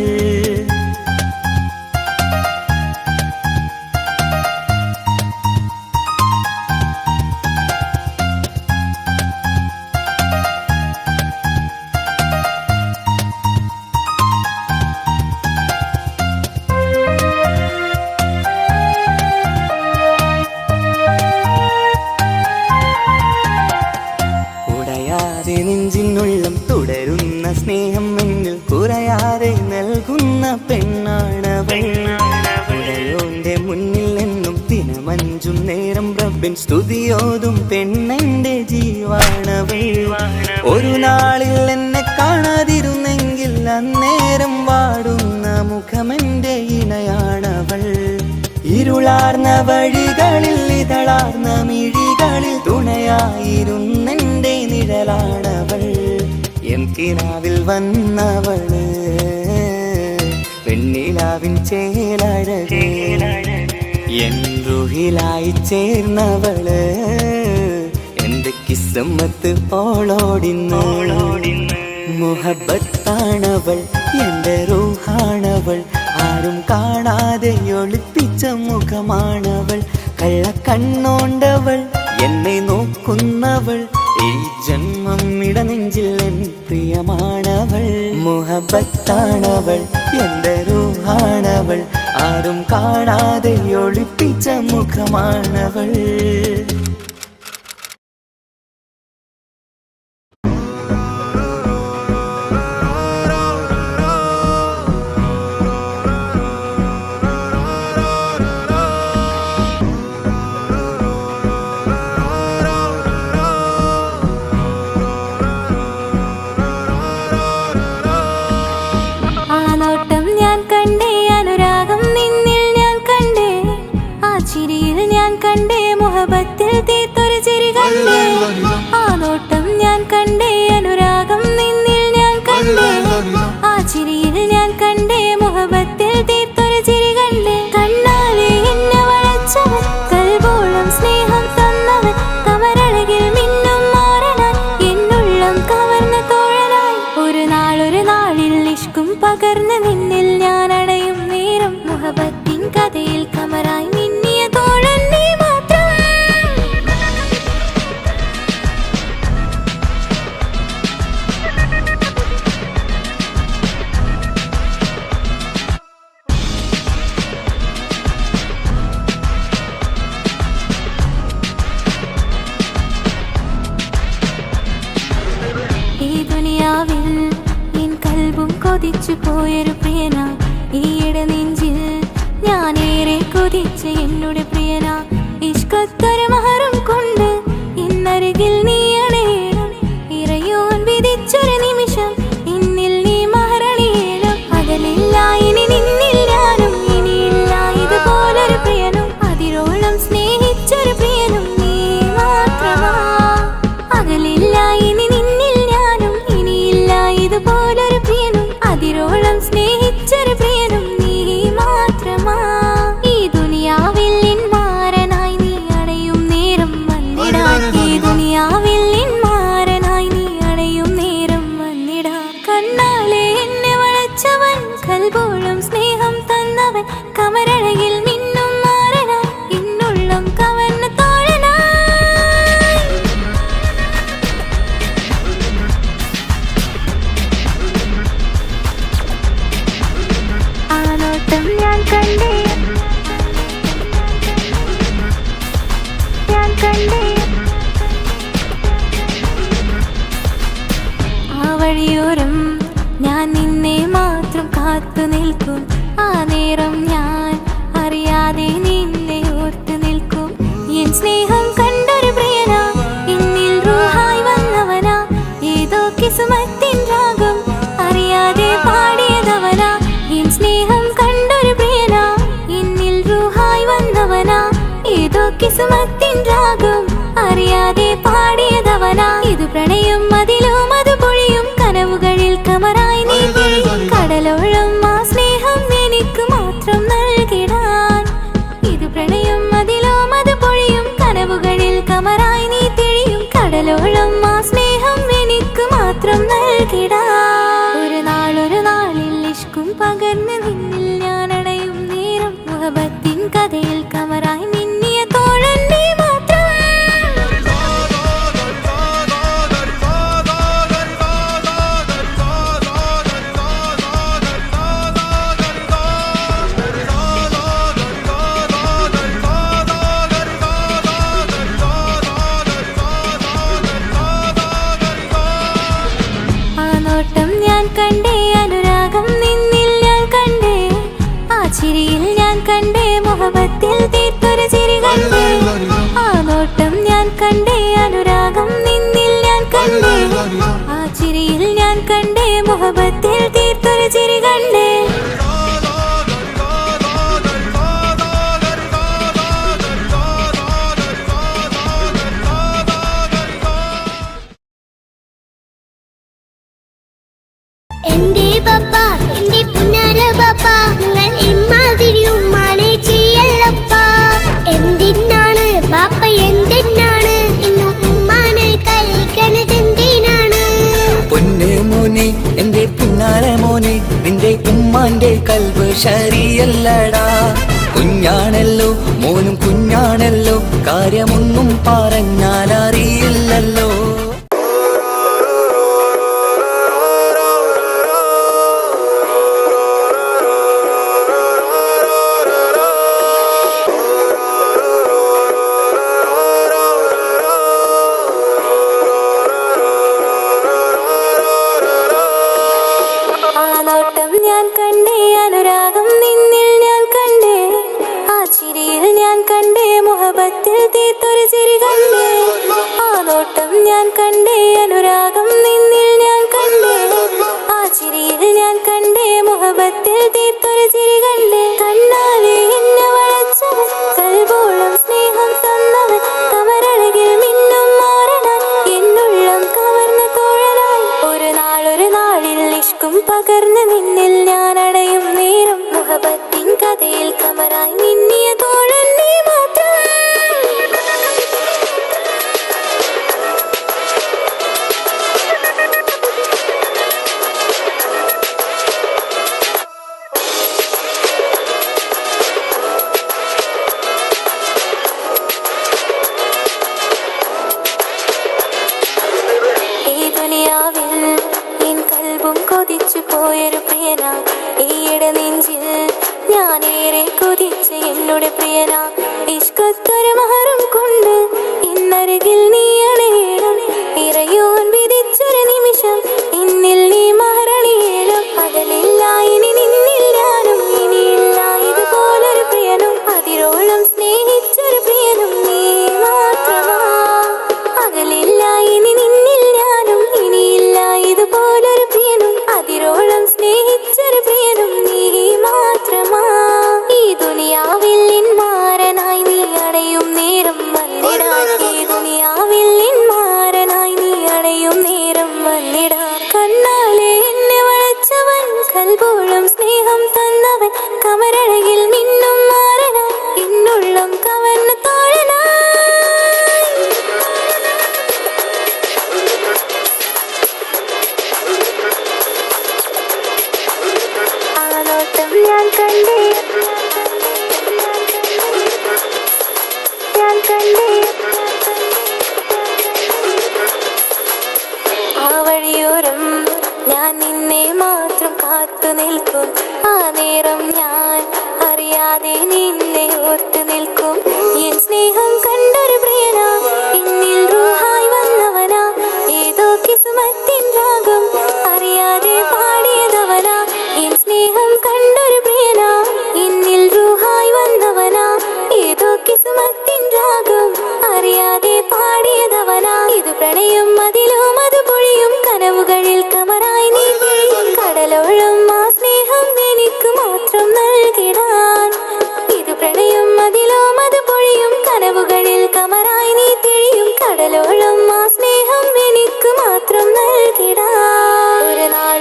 S1: നെഞ്ചിനുള്ളം തുടരുന്ന സ്നേഹം എന്നിൽ കുറയാതെ നൽകുന്ന പെണ്ണാണവൾ ഉടയോന്റെ മുന്നിൽ എന്നും ദിനമഞ്ചും നേരം റബ്ബിൻ സ്തുതിയോതും പെണ്ണെന്റെ ജീവാണവൾ ഒരു നാളിൽ എന്നെ കാണാതിരുന്നെങ്കിൽ അന്നേരം വാടുന്ന മുഖമെന്റെ ഇണയാണവൾ ഇരുളാർന്ന വഴികളിൽ ഇതളാർന്ന മിഴികളിൽ തുണയായിരുന്നെന്റെ നിഴലാണവൾ എൻ കിനാവിൽ വന്നവള് പെണ്ണിലാവിൻ ചേലഴകേ എൻ റുഹിലായി ചേർന്നവള് എന്റെ കിസ്മത്ത് ഓളോടിന്ന് മുഹബത്താണവൾ എന്റെ റൂഹാണവൾ ആരും കാണാതെ ഒളിപ്പിച്ച മുഖമാണവൾ കള്ളക്കണ്ണോണ്ടവൾ എന്നെ നോക്കുന്നവൾ ഈ ജന്മം ഇടനെഞ്ചിൽ എൻ പ്രിയമാണവൾ മുഹബത്താണവൾ എന്റെ റൂഹാണവൾ ആരും കാണാതെ ഒളിപ്പിച്ച മുഖമാണവൾ
S9: മുഹബത്തിൽ തീർത്തൊരു ചിരി കണ്ടേ ആ നോട്ടം ഞാൻ കണ്ടേ അനുരാഗം നിന്നിൽ ഞാൻ കണ്ടേ ആ ചിരിയിൽ ഞാൻ കണ്ടേ മുഹബത്തിൽ തീർത്തൊരു ചിരി കണ്ടേ കണ്ണാലെ എന്നെ വളച്ചവൻ കൽബോളം സ്നേഹം തന്നവൻ കമരഴകിൽ മിന്നും മാറനായി എന്നുള്ളം കവർന്ന തോഴനായി ഒരു നാളിൽ ഇഷ്കും പകർന്ന് നിന്നിൽ ഞാൻ അടയും നേരം മുഹബത്തിൻ കഥയിൽ കമറായി മിന്നിയ തോഴൻ നീ കൊതിച്ചു പോയൊരു പ്രിയന ഈയിടെ നെഞ്ചിൽ ഞാനേറെ കൊതിച്ച് എന്നോട് പ്രിയന ഇഷ്കത്തൊരു മഹറും കൊണ്ട് ഇന്നരികിൽ നീ അണയണം ഇറയോൻ വിധിച്ചൊരു നിമിഷം ഇന്നിൽ നീ മഹറണിയണം അകലില്ല ഇനി നിന്നിൽ ഞാനും ഇനിയില്ല ഇതുപോലൊരു പ്രിയനും അതിരോളം സ്നേഹിച്ചൊരു പ്രിയനും നീ മാത്രമാ അകലില്ല ഇനി നിന്നിൽ ഞാനും ഇനിയില്ല ഇതുപോലൊരു പ്രിയനും അതിരോളം സ്നേഹിച്ചൊരു പ്രിയനും നീ മാത്രമാ ഈ ദുനിയാവിൽ നിന്മാരനായി നീ അടയും നേരം വന്നിടാൻ ഈ ദുനിയാവിൽ നിന്മാരനായി നീ അടയും നേരം വന്നിടാൻ കണ്ണാലെ എന്നെ വളച്ചവൻ കൽബോളം സ്നേഹം തന്നവൻ കമരഴകിൽ മിന്നും മാറനായി എന്നുള്ളം കവർന്ന തോഴനായി ഞാൻ കണ്ടേ ആ വഴിയോരം ഞാൻ നിന്നെ മാത്രം കാത്തു നിൽക്കും ആ നേരം ഞാൻ അറിയാതെ നിന്നെ ഓർത്തു നിൽക്കും എൻ സ്നേഹം കണ്ടൊരു പ്രിയനാ എന്നിൽ റൂഹായി വന്നവനാ ഏതോ കിസ്മത്തിൻ രാഗം അറിയാതെ കണ്ടേ ആ നോട്ടം ഞാൻ കണ്ടേ അനുരാഗം നിന്നിൽ ഞാൻ കണ്ടേ ആ ചിരിയിൽ ഞാൻ കണ്ടേ മുഹബത്തിൽ തീർത്തൊരു ചിരി കണ്ടേ
S5: എന്റെ പപ്പ എന്റെ പുന്നാര പപ്പ നിങ്ങൾ ഇമ്മാതിരി ഉമ്മാനെ ചെയ്യല്ലപ്പ എന്തിനാണ് പാപ്പ എന്തിനാണ് ഇന്ന് ഉമ്മാനെ കളിക്കണതെന്തിനാണ്
S1: പൊന്നു മോനെ എന്റെ പുന്നാര മോനെ നിന്റെ ഉമ്മാന്റെ കൽബ് ശരിയല്ലടാ കുഞ്ഞാണല്ലോ മോനും കുഞ്ഞാണല്ലോ കാര്യമൊന്നും പറഞ്ഞാൽ അറിയില്ലല്ലോ
S9: ഞാൻ കണ്ടേ അനുരാഗം നിന്നിൽ ഞാൻ കണ്ടേ ആ ചിരിയിൽ ഞാൻ കണ്ടേ മുഹബത്തിൽ തീർത്തൊരു ചിരി കണ്ടേ ആ നോട്ടം ഞാൻ കണ്ടേ അനുരാഗം നിന്നിൽ ഞാൻ കണ്ടേ ആ ചിരിയിൽ ഞാൻ കണ്ടേ മുഹബത്തിൽ തീർത്തൊരു ചിരി കണ്ടേ കണ്ണാലെ എന്നെ വളച്ചവൻ കൽബോളം സ്നേഹം തന്നവൻ കമരഴകിൽ മിന്നും മാറനാൻ എന്നുള്ളം കവർന്ന തോഴനായി ഒരു നാളിൽ ഇഷ്കും പകർന്ന് നിന്നിൽ ഞാൻ അടയും നേരം മുഹബത്തിൻ കഥയിൽ കമറായി മിന്നിയ തോഴൻ നീ മാത്രം ഈ ദുനിയാവിൽ എൻ കൽബും കൊതിച്ചു പോയൊരു പ്രിയന ഈയിടെ നെഞ്ചിൽ ഞാനേറെ കൊതിച്ച് എന്നോട് പ്രിയന ഇഷ്കത്തൊരു മഹറും കൊണ്ട് ഇന്നരികിൽ നീ അണയണം ഇറയോൻ വിധിച്ചൊരു നിമിഷം ഇന്നിൽ നീ മഹറണിയേലും പകലില്ല ഇനി നിന്നിൽ ഞാനും ഇനിയില്ല ഇതുപോലൊരു പ്രിയനും അതിരോളം സ്നേഹിച്ചൊരു പ്രിയനും നീ മാത്രമാ പകലില്ല ഇനി നിന്നിൽ ഞാനും ഇനിയില്ല ഇതുപോലൊരു പ്രിയനും അതിരോളം സ്നേഹിച്ചൊരു പ്രിയനും നീ മാത്രമാ ഈ ദുനിയാവിൽ മാരനായി നീ അടയും നേരം വന്നിടാൻ ഈ ദുനിയാവിൽ മാരനായി നീ അടയും നേരം വന്നിടാൻ കണ്ണാലെ എന്നെ വളച്ചവൻ കൽബോളം സ്നേഹം തന്നവൻ കമരഴകിൽ മിന്നും മാറനായി എന്നുള്ളം കവർന്ന തോഴനായി ആ നോട്ടം ഞാൻ കണ്ടേ ഞാൻ കണ്ടേ ആ വഴിയോരം ഞാൻ നിന്നെ മാത്രം കാത്തു നിൽക്കും ആ നേരം ഞാൻ അറിയാതെ നിന്നെ ഓർത്തു നിൽക്കും എൻ സ്നേഹം കണ്ടൊരു പ്രിയനാ എന്നിൽ റൂഹായി വന്നവനാ ഏതോ കിസ്മത്തിൻ രാഗം അറിയാതെ പാടിയതവനാ എൻ സ്നേഹം കണ്ടൊരു പ്രിയനാ എന്നിൽ റൂഹായി വന്നവനാ ഏതോ കിസ്മത്തിൻ രാഗം അറിയാതെ പാടിയതവനാ ഇത് പ്രണയം അതിലും അത് പൊഴിയും കനവുകളിൽ കമറായി നീ പൊഴിയും കടലോളം ആ സ്നേഹം എനിക്ക് മാത്രം നൽകിടാൻ ഇത് പ്രണയം അതിലും അത് പൊഴിയും കനവുകളിൽ കമറായി നീ തിഴിയും കടലോളം ആ സ്നേഹം എനിക്ക് മാത്രം നൽകിടാൻ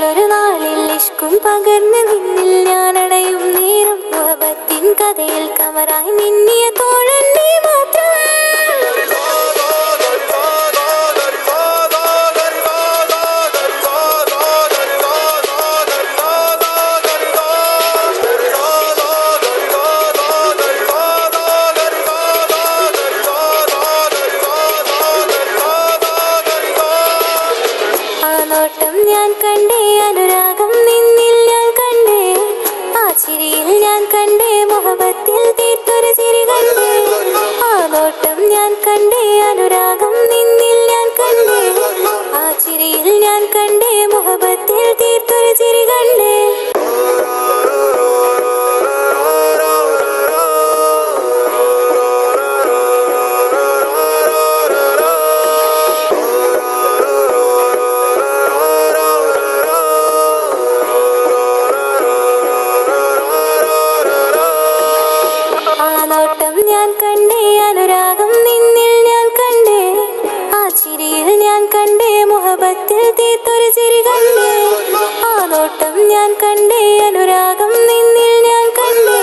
S9: ഒരു നാളിൽ ഇഷ്കും പകർന്ന് നിന്നിൽ ഞാൻ അടയും നേരം മുഹബത്തിൻ കഥയിൽ കമറായി മിന്നിയ തോഴൻ നീ മാത്രം ആ നോട്ടം ഞാൻ കണ്ടേ അനുരാഗം നിന്നിൽ ഞാൻ കണ്ടേ ആ ചിരിയിൽ ഞാൻ കണ്ടേ മുഹബത്തിൽ തീർത്തൊരു ചിരി കണ്ടേ ആ നോട്ടം ഞാൻ കണ്ടേ അനുരാഗം നിന്നിൽ ഞാൻ കണ്ടേ ആ ചിരിയിൽ ഞാൻ കണ്ടേ മുഹബത്തിൽ തീർത്തൊരു ചിരി കണ്ടേ കണ്ടേ, ആ നോട്ടം ഞാൻ കണ്ടേ, അനുരാഗം നിന്നിൽ ഞാൻ കണ്ടേ,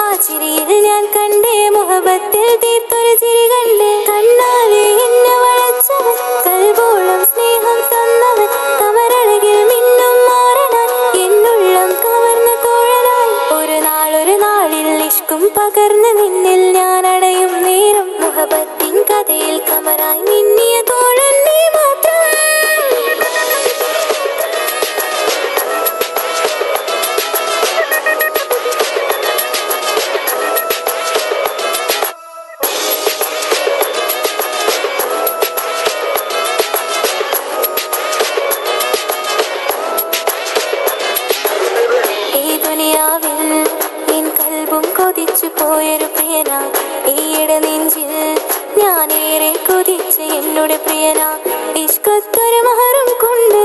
S9: ആ ചിരിയിൽ ഞാൻ കണ്ടേ, മുഹബത്തിൽ തീർത്തൊരു ചിരി കണ്ടേ. കണ്ണാലെ എന്നെ വളച്ചവൻ, കൽബോളം സ്നേഹം തന്നവൻ, കമരഴകിൽ മിന്നും മാറനാൻ, എന്നുള്ളം കവർന്ന തോഴനായി. ഒരു നാളിൽ ഇഷ്കും പകർന്ന് നിന്നിൽ ഞാൻ അടയും നേരം, മുഹബത്തിൻ കഥയിൽ കമറായി മിന്നിയ തോഴൻ നീ മാത്രം. ഈ ദുനിയാവിൽ എൻ കൽബും കൊതിച്ചു പോയൊരു പ്രിയന, ഈയിട നെഞ്ചിൽ ഞാനേറെ കൊതിച്ച് എന്നോട് പ്രിയന. ഇഷ്കത്തൊരു മഹറും കൊണ്ട്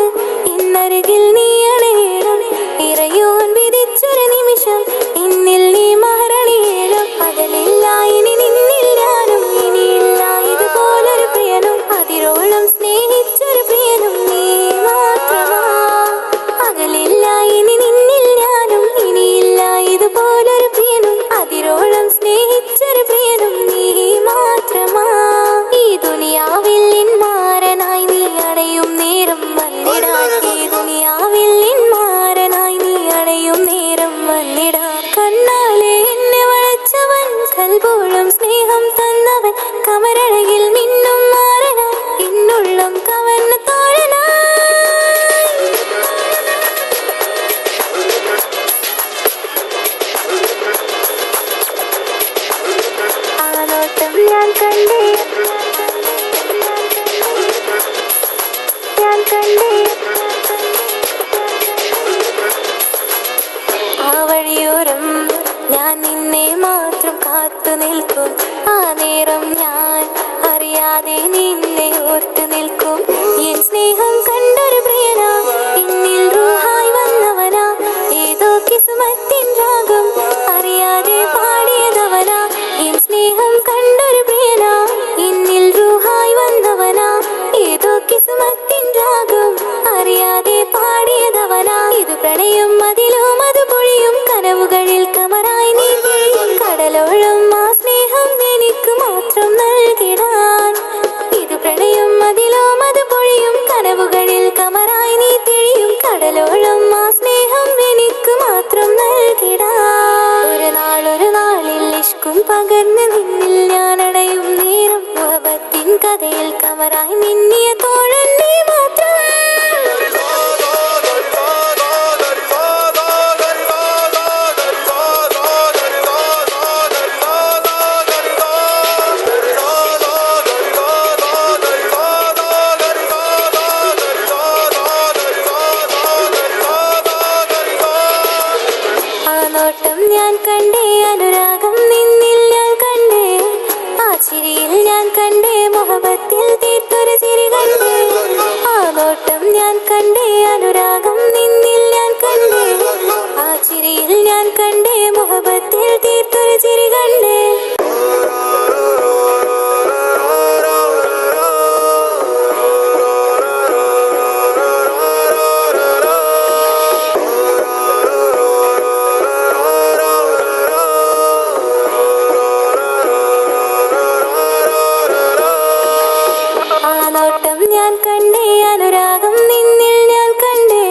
S9: ഇന്നരികിൽ നീ അണയണം, ഇറയോൻ വിധിച്ചൊരു നിമിഷം ഇന്നിൽ നീ മഹറണിയണം. അകലില്ല ഇനി നിന്നിൽ ഞാനും, ഇനിയില്ല ഇതുപോലൊരു പ്രിയനും, അതിരോളം സ്നേഹിച്ചൊരു പ്രിയനും നീ മാത്രമാ. അകലില്ല ഇനി നിന്നിൽ ഞാനും, ഇനിയില്ല ഇതുപോലൊരു പ്രിയനും, അതിരോളം സ്നേഹിച്ചൊരു പ്രിയനും നീ മാത്രമാ. ഈ ദുനിയാവിൽ മാരനായി നീ അടയും നേരം വന്നിടാൻ, ഈ ദുനിയാവിൽ മാരനായി നീ അടയും നേരം വന്നിടാൻ. കണ്ണാലെ എന്നെ വളച്ചവൻ, കൽബോളം സ്നേഹം തന്നവൻ, കമരഴകിൽ മിന്നും മാറനാൻ, എന്നുള്ളം കവർന്ന തോഴനായി. ആ നോട്ടം ഞാൻ കണ്ടേ, ഞാൻ കണ്ടേ, ആ വഴിയോരം ഞാൻ നിന്നെ മാത്രം കാത്തു നിൽക്കും, ആ നേരം ഞാൻ അറിയാതെ നിന്നെ ഓർത്തു നിൽക്കും. എൻ സ്നേഹം കണ്ടൊരു പ്രിയനാ, എന്നിൽ റൂഹായി വന്നവനാ, ഏതോ കിസ്മത്തിൻ രാഗം അറിയാതെ പാടിയതവനാ. എൻ സ്നേഹം കണ്ടൊരു പ്രിയനാ, എന്നിൽ റൂഹായി വന്നവനാ, ഏതോ കിസ്മത്തിൻ രാഗം അറിയാതെ പാടിയതവനാ. ഇത് പ്രണയം അതിലും അത് പൊഴിയും, കനവുകളിൽ കമറായി നീ പൊഴിയും, കടലോളം ആ സ്നേഹം എനിക്ക് മാത്രം നൽകിടാൻ. ഇത് പ്രണയം അതിലും അത് പൊഴിയും, കനവുകളിൽ കമറായി നീ തിഴിയും, കടലോളം ആ സ്നേഹം എനിക്ക് മാത്രം നൽകിടാൻ. ഒരു നാളിൽ ഇഷ്കും പകർന്ന് നിന്നിൽ ഞാൻ അടയും നേരം, മുഹബത്തിൻ കഥയിൽ കമറായി മിന്നിയ തോഴൻ നീ മാത്രം. ആ നോട്ടം ഞാൻ കണ്ടേ, അനുരാഗം നിന്നിൽ ഞാൻ കണ്ടേ, ആ ചിരിയിൽ ഞാൻ കണ്ടേ, മുഹബത്തിൽ തീർത്തൊരു ചിരി കണ്ടേ. ആ നോട്ടം ഞാൻ കണ്ടേ, അനുരാഗം നിന്നിൽ ഞാൻ കണ്ടേ, ആ ചിരിയിൽ ഞാൻ കണ്ടേ, മുഹബത്തിൽ തീർത്തൊരു ചിരി കണ്ടേ. ആ നോട്ടം ഞാൻ കണ്ടേ, അനുരാഗം നിന്നിൽ ഞാൻ കണ്ടേ,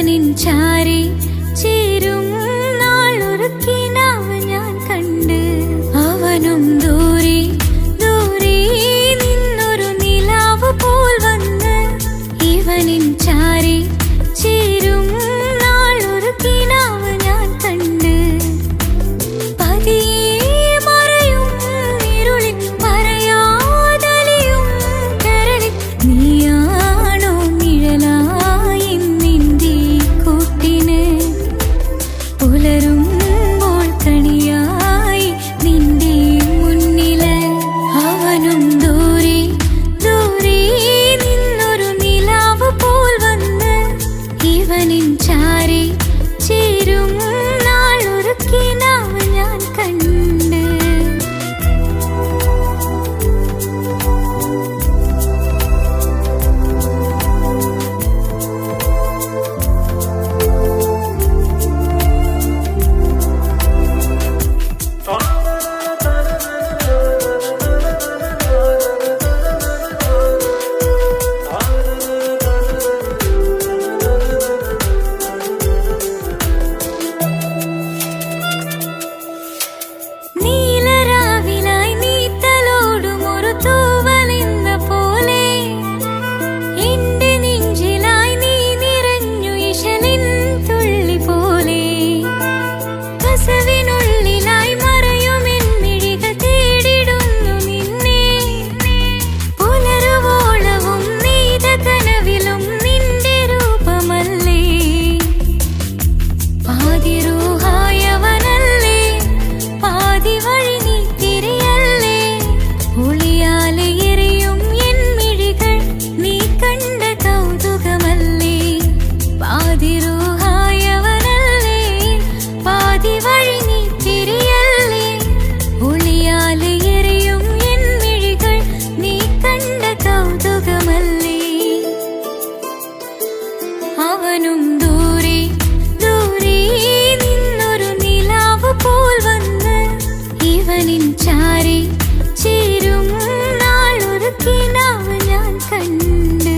S9: ഇവനിൻ ചാരി ചേരും നാളൊരുക്കിനാവ് ഞാൻ കണ്ട് അവനും ദൂരെ ദൂരെ നിന്നൊരു നിലാവ് പോൽ വന്ന് ഇവനിൻ ചാരി ചേരും നാളൊരുക്കിനാവ് ഞാൻ കണ്ട് പതിയെ മറയും ഇരുളിൽ പറയാതലിയും കരളിൽ നീയാണോ നിഴലായി നിന്റെ കൂട്ടിന് പുലരുമ്പോൾ കണിയായി നിന്റെ മുന്നില് അവനും ദൂരെ ദൂരെ നിന്നൊരു നിലാവ് പോൽ വന്ന് ഇവനിൻ ചാരി ചേരും നാളൊരുക്കിനാവ് ഞാൻ കണ്ട് നീലരാവിലായി നീ തലോടും ഒരു തൂവലെന്ന പോലെ എന്റെ നെഞ്ചിലായി നീ നിറഞ്ഞു ഇശലിൻ തുള്ളി പോലെ കസവിനുള്ളിലായി മറയുമെൻ മിഴികൾ തേടിടുന്നു നിന്നെ പുലരുവോളവും നീത കനവിലും നിന്റെ രൂപമല്ലേ പാതിരൂഹായവനല്ലേ പാതി വഴി നീ തിരിയല്ലേ ഒളിയാലെ എറിയും എൻ മിഴികൾ നീ കണ്ട കൗതുകമല്ലേ പാതിരൂഹായവനല്ലേ പാതി വഴി നീ തിരിയല്ലേ ഒളിയാലെ എറിയും എൻ മിഴികൾ നീ കണ്ട കൗതുകമല്ലേ അവനും ദൂരെ ദൂരെ നിന്നൊരു നിലാവ് പോൽ വന്ന് ഇവനിൻ ചാരി ചേരും നാളൊരുക്കിനാവ് ഞാൻ കണ്ട്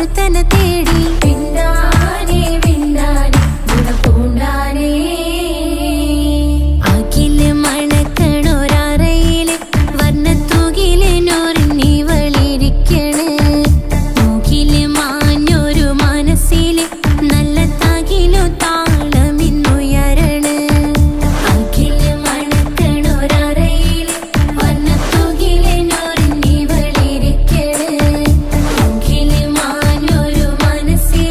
S9: ഒരുത്തനെ തേടി പിന്നാനെ പിന്നാനെ ഗുണപൂണ്ടാനേ അഖില് മണക്കണൊരറയില് വർണ്ണത്തൂകിലിനൊറിഞ്ഞി വളിരിക്കണ് മൂക്കില് മാഞ്ഞൊരു മനസ്സില് നല്ല തകിലു താളമിന്നുയരണ അഖില് മണക്കണൊരറയില് വർണ്ണത്തൂകിലിനൊറിഞ്ഞി വളിരിക്കണ് മൂക്കില് മാഞ്ഞൊരു മനസ്സില്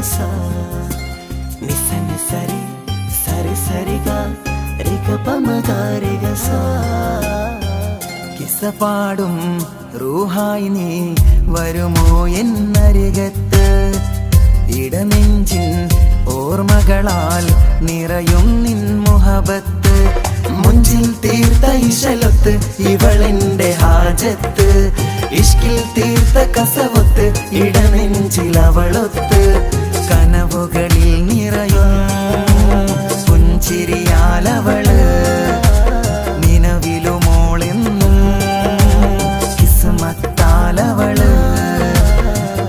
S1: sa nisa nisari sari sari ga re ga pa ma ga re ga sa കിസ്സ പാടും റൂഹായി നീ വരുമോ എന്നരികത്ത് ഇടനെഞ്ചിൻ ഓർമ്മകളാൽ നിറയും നിൻ മുഹബത്ത് മുഞ്ചിൽ തീർത്ത ഇശലൊത്ത് ഇവളെന്റെ ഹാജത്ത് ഇഷ്കിൽ തീർത്ത കസവൊത്ത് ഇടനെഞ്ചിൽ അവളൊത്ത് കനവുകളിൽ നിറയും പുഞ്ചിരിയാലവള് നിലവിലുമോളെന്നും കിസ്മത്താലവള്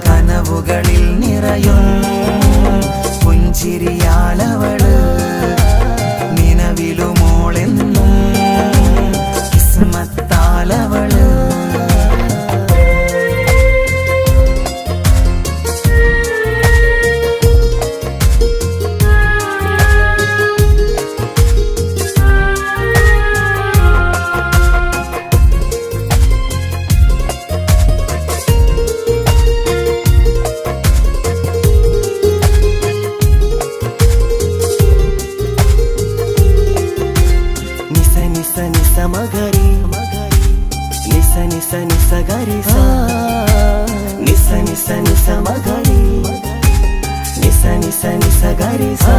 S1: കനവുകളിൽ നിറയും പുഞ്ചിരിയാലവള് നിലവിലുമോളെന്നും കിസ്മത്താലവള് മഗരി നിസ നിസ നിസ ഗരി സ നിസ നിസ നിസ മഗരി നിസ നിസ നിസ ഗരി സ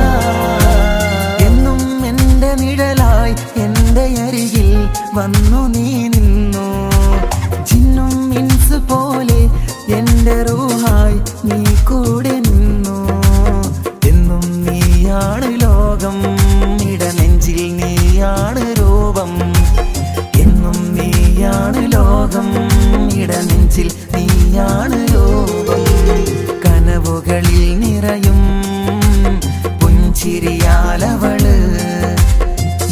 S1: എന്നും എൻ്റെ നിഴലായി എൻ്റെ അരികിൽ വന്നു നീ നിന്നു ജിന്നും ഇൻസ് പോലെ എൻ്റെ റൂഹായി നീ കൂടെ നിന്നു എന്നും നീയാണ് ലോകം ഇടനെഞ്ചിൽ നീയാണ് രൂപം എന്നും നീയാണ് ലോകം ഇടനെഞ്ചിൽ നീയാണ് രൂപം കനവുകളിൽ നിറയും പുഞ്ചിരിയാലവള്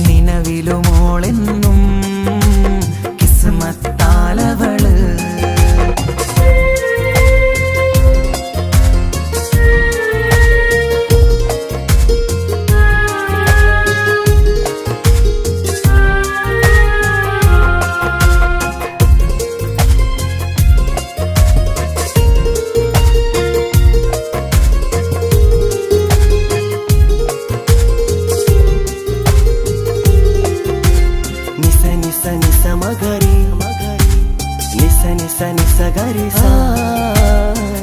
S1: നിലവിലുമോളെന്നും കിസ്മത്താലവള് മഗരി നിസ നിസ നിസ ഗരി സ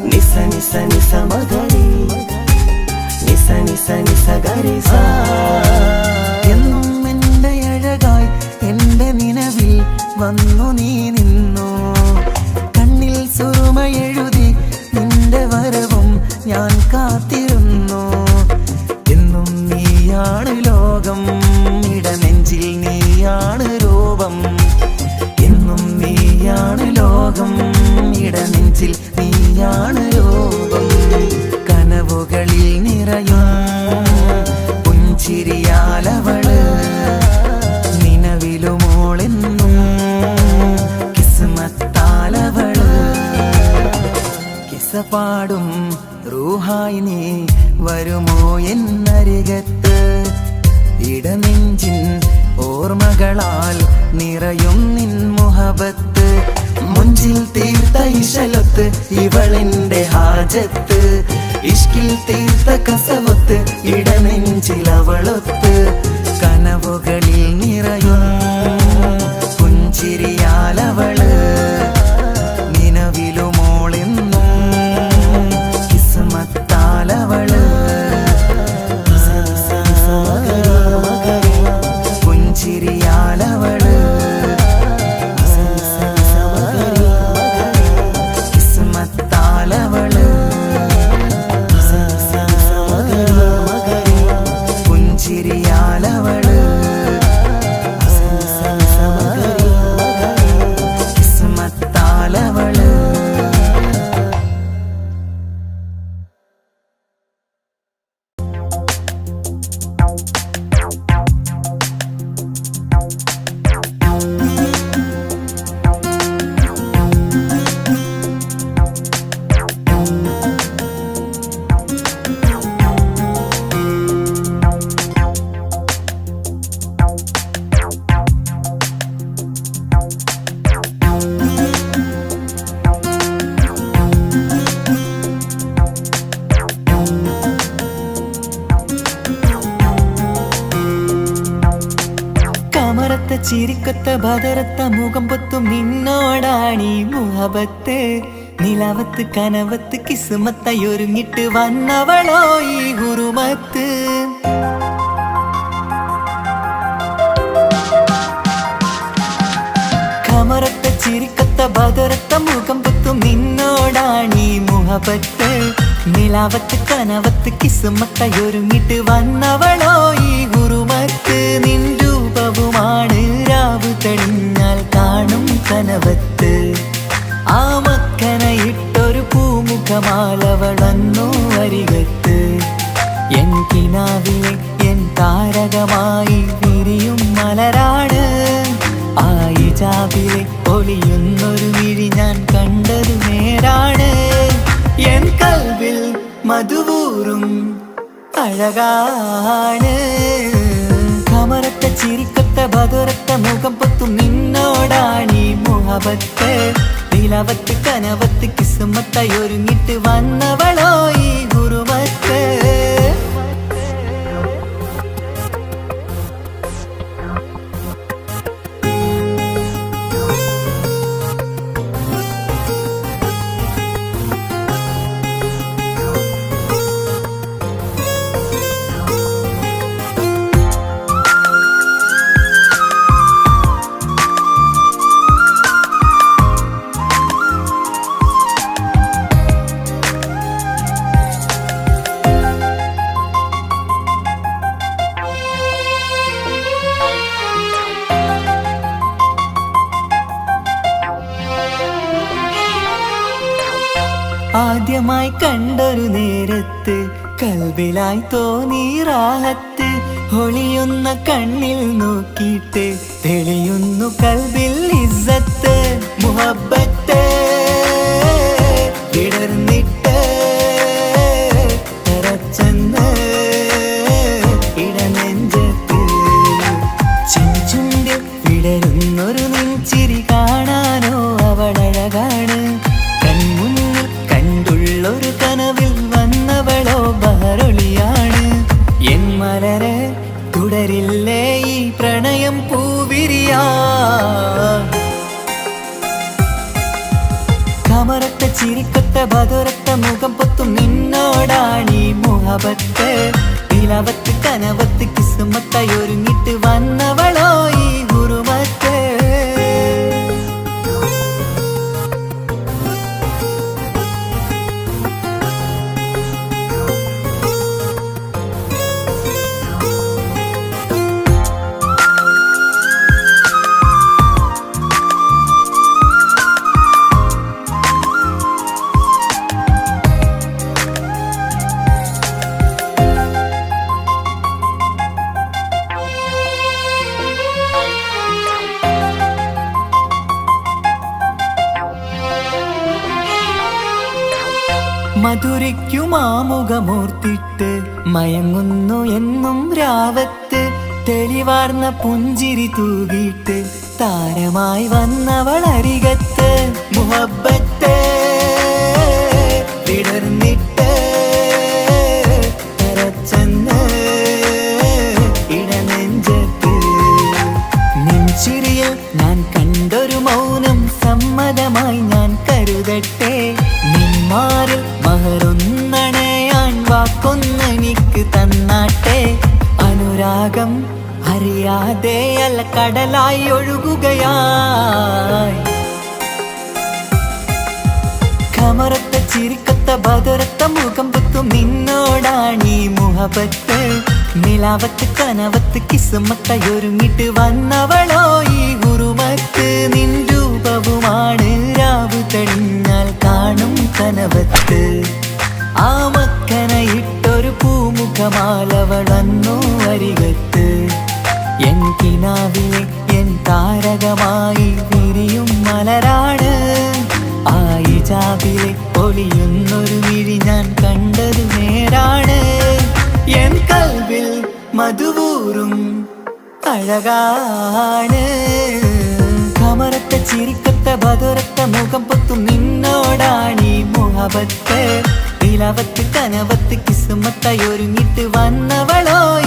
S1: നിസ നിസ നിസ മഗരി നിസ നിസ നിസ ഗരി സ എന്നും എൻ്റെ അഴകായി എൻ്റെ നിലവിൽ വന്നു നീ നിന്നു കണ്ണിൽ സുറുമയെഴുതി നിന്റെ വരവും ഞാൻ കാത്തിരുന്നു എന്നും നീയാണ് ലോകം ഇടനെഞ്ചിൽ നീയാണ് രൂപം എന്നും നീയാണ് ലോകം ഇടനെഞ്ചിൽ നീയാണ് രൂപം കനവുകളിൽ നിറയും പുഞ്ചിരിയാലവള് നിലവിലുമോളെന്നും കിസ്മത്താലവള് കിസ്സ പാടും റൂഹായി നീ വരുമോ എന്നരികത്ത് ഇടനെഞ്ചിൻ ഓർമ്മകളാൽ നിറയും നിൻ മുഹബത്ത് മുഞ്ചിൽ തീർത്ത ഇശലൊത്ത് ഇവളെന്റെ ഹാജത്ത് ഇഷ്കിൽ തീർത്ത കസവൊത്ത് ഇടനെഞ്ചിൽ അവളൊത്ത് കനവുകളിൽ നിറയും പുഞ്ചിരിയാലവള് നിലവിലുമോളെന്നും കിസ്മത്താലവള് പുഞ്ചിരിയാലവള് കിസ്മത്താലവള് പുഞ്ചിരിയാലവള് കമറത്തെ ചിരിക്കൊത്ത ബദറത്ത മുഖം പൊത്തും നിന്നോടാണീ മുഹബത്ത് നിലവത്ത് കനവത്ത് കിസുമത്തായി ഒരുങ്ങിട്ട് വന്നവളോ ഈ ഹുറുമത്ത് കമറത്തെ ചിരിക്കത്ത ബദറത്ത മുഖം പൊത്തും നിന്നോടാണീ മുഹബത്ത് നിലാവത്ത് കനവത്ത് കിസുമത്തായി ഒരുങ്ങിട്ട് വന്നവളോ ഈ ഹുറുമത്ത് നിൻ രൂപവുമാണ് രാവ് തെളിഞ്ഞാൽ കാണും കനവത്ത് ആ മക്കനയിട്ടൊരു പൂമുഖമാലവൾ വന്നു അരികത്ത് എൻ കിനാവിലെ എൻ താരകമായി വിരിയും മലരാണ് ആ ഇജാബിലെ ഒളിയുന്നൊരു മിഴി ഞാൻ കണ്ടത് നേരാണ് എൻ കൽവിൽ മധുവൂറും അഴകാണ് കമറത്തെ ചിരിക്കത്ത ബദറത്ത മുഖം പൊത്തും നിന്നോടാണീ മുഹബത്ത് നിലവത്ത് കനവത്ത് കിസുമത്തായി ഒരുങ്ങിട്ട് വന്നവളോ ഈ ഹുറുമത്ത് ആദ്യമായി കണ്ടൊരു നേരത്ത് കൽബിലായി തോന്നി റാഹത്ത് ഒളിയുന്ന കണ്ണിൽ നോക്കിയിട്ട് തെളിയുന്നു കൽബിൽ ഇസ്സത്ത് മുഹബ്ബത്ത് വിടർന്നിട്ട് തറച്ചെന്ന് ഇടനെഞ്ചത്ത് ചെഞ്ചുണ്ടിൽ വിടരുന്നൊരു നെഞ്ചിരി കാണാനോ അവളഴകാണ് ഒരു കനവിൽ വന്നവളോ ബഹറൊളിയാണ് എൻ മലരെ തുടരില്ലേ ഈ പ്രണയം പൂവിരിയാ കമറത്തെ ചിരിക്കൊത്ത ബദറത്ത മുഖം പൊത്തും നിന്നോടാണീ മുഹബത്ത് നിലവത്ത് കനവത്ത് കിസുമത്തായി ഒരുങ്ങിട്ട് വന്നവളോ ഈ ഹുറുമത്ത് മധുരയ്ക്കുമാമുഖമോർത്തിട്ട് മയങ്ങുന്നു എന്നും രാവത്ത് തെളിവാർന്ന പുഞ്ചിരി തൂകിയിട്ട് താരമായി വന്നവൾ അരികത്ത് മുഹബ്ബത്ത് വിടർന്നിട്ട് തറച്ചെന്ന് ഇടനെഞ്ചത്ത് നെഞ്ചിരിയിൽ ഞാൻ കണ്ടൊരു മൗനം സമ്മതമായി ഞാൻ കരുതട്ടെ നിന്മാരിൽ മഹറൊന്നണയാൻ വാക്കൊന്നെനിക്ക് തന്നാട്ടെ അനുരാഗം അറിയാതെ അല്ല കടലായി ഒഴുകുകയായി കമറത്തെ ചിരിക്കത്ത ബദറത്ത മുഖം പൊത്തും നിന്നോടാണീ മുഹബത്ത് നിലാവത്ത് കനവത്ത് കിസുമത്തായി ഒരുങ്ങിട്ട് വന്നവളോ ഈ ഹുറുമത്ത് നിൻ രൂപവുമാണ് രാവ് തെളിഞ്ഞാൽ കാണും കനവത്ത് ആ മക്കനയിട്ടൊരു പൂമുഖമാലവൾ വന്നു അരികത്ത് എൻ കിനാവിലെ എൻ താരകമായി വിരിയും മലരാണ് ആ ഇജാബിലെ ഒളിയുന്നൊരു മിഴി ഞാൻ കണ്ടത് നേരാണ് എൻ കൽവിൽ മധുവൂറും അഴകാണ് കമറത്തെ ചിരിക്കത്ത ബദറത്ത മുഖം പൊത്തും നിന്നോടാണീ മുഹബത്ത് നിലവത്ത് കനവത്ത് കിസുമത്തായി ഒരുങ്ങിട്ട് വന്നവളോ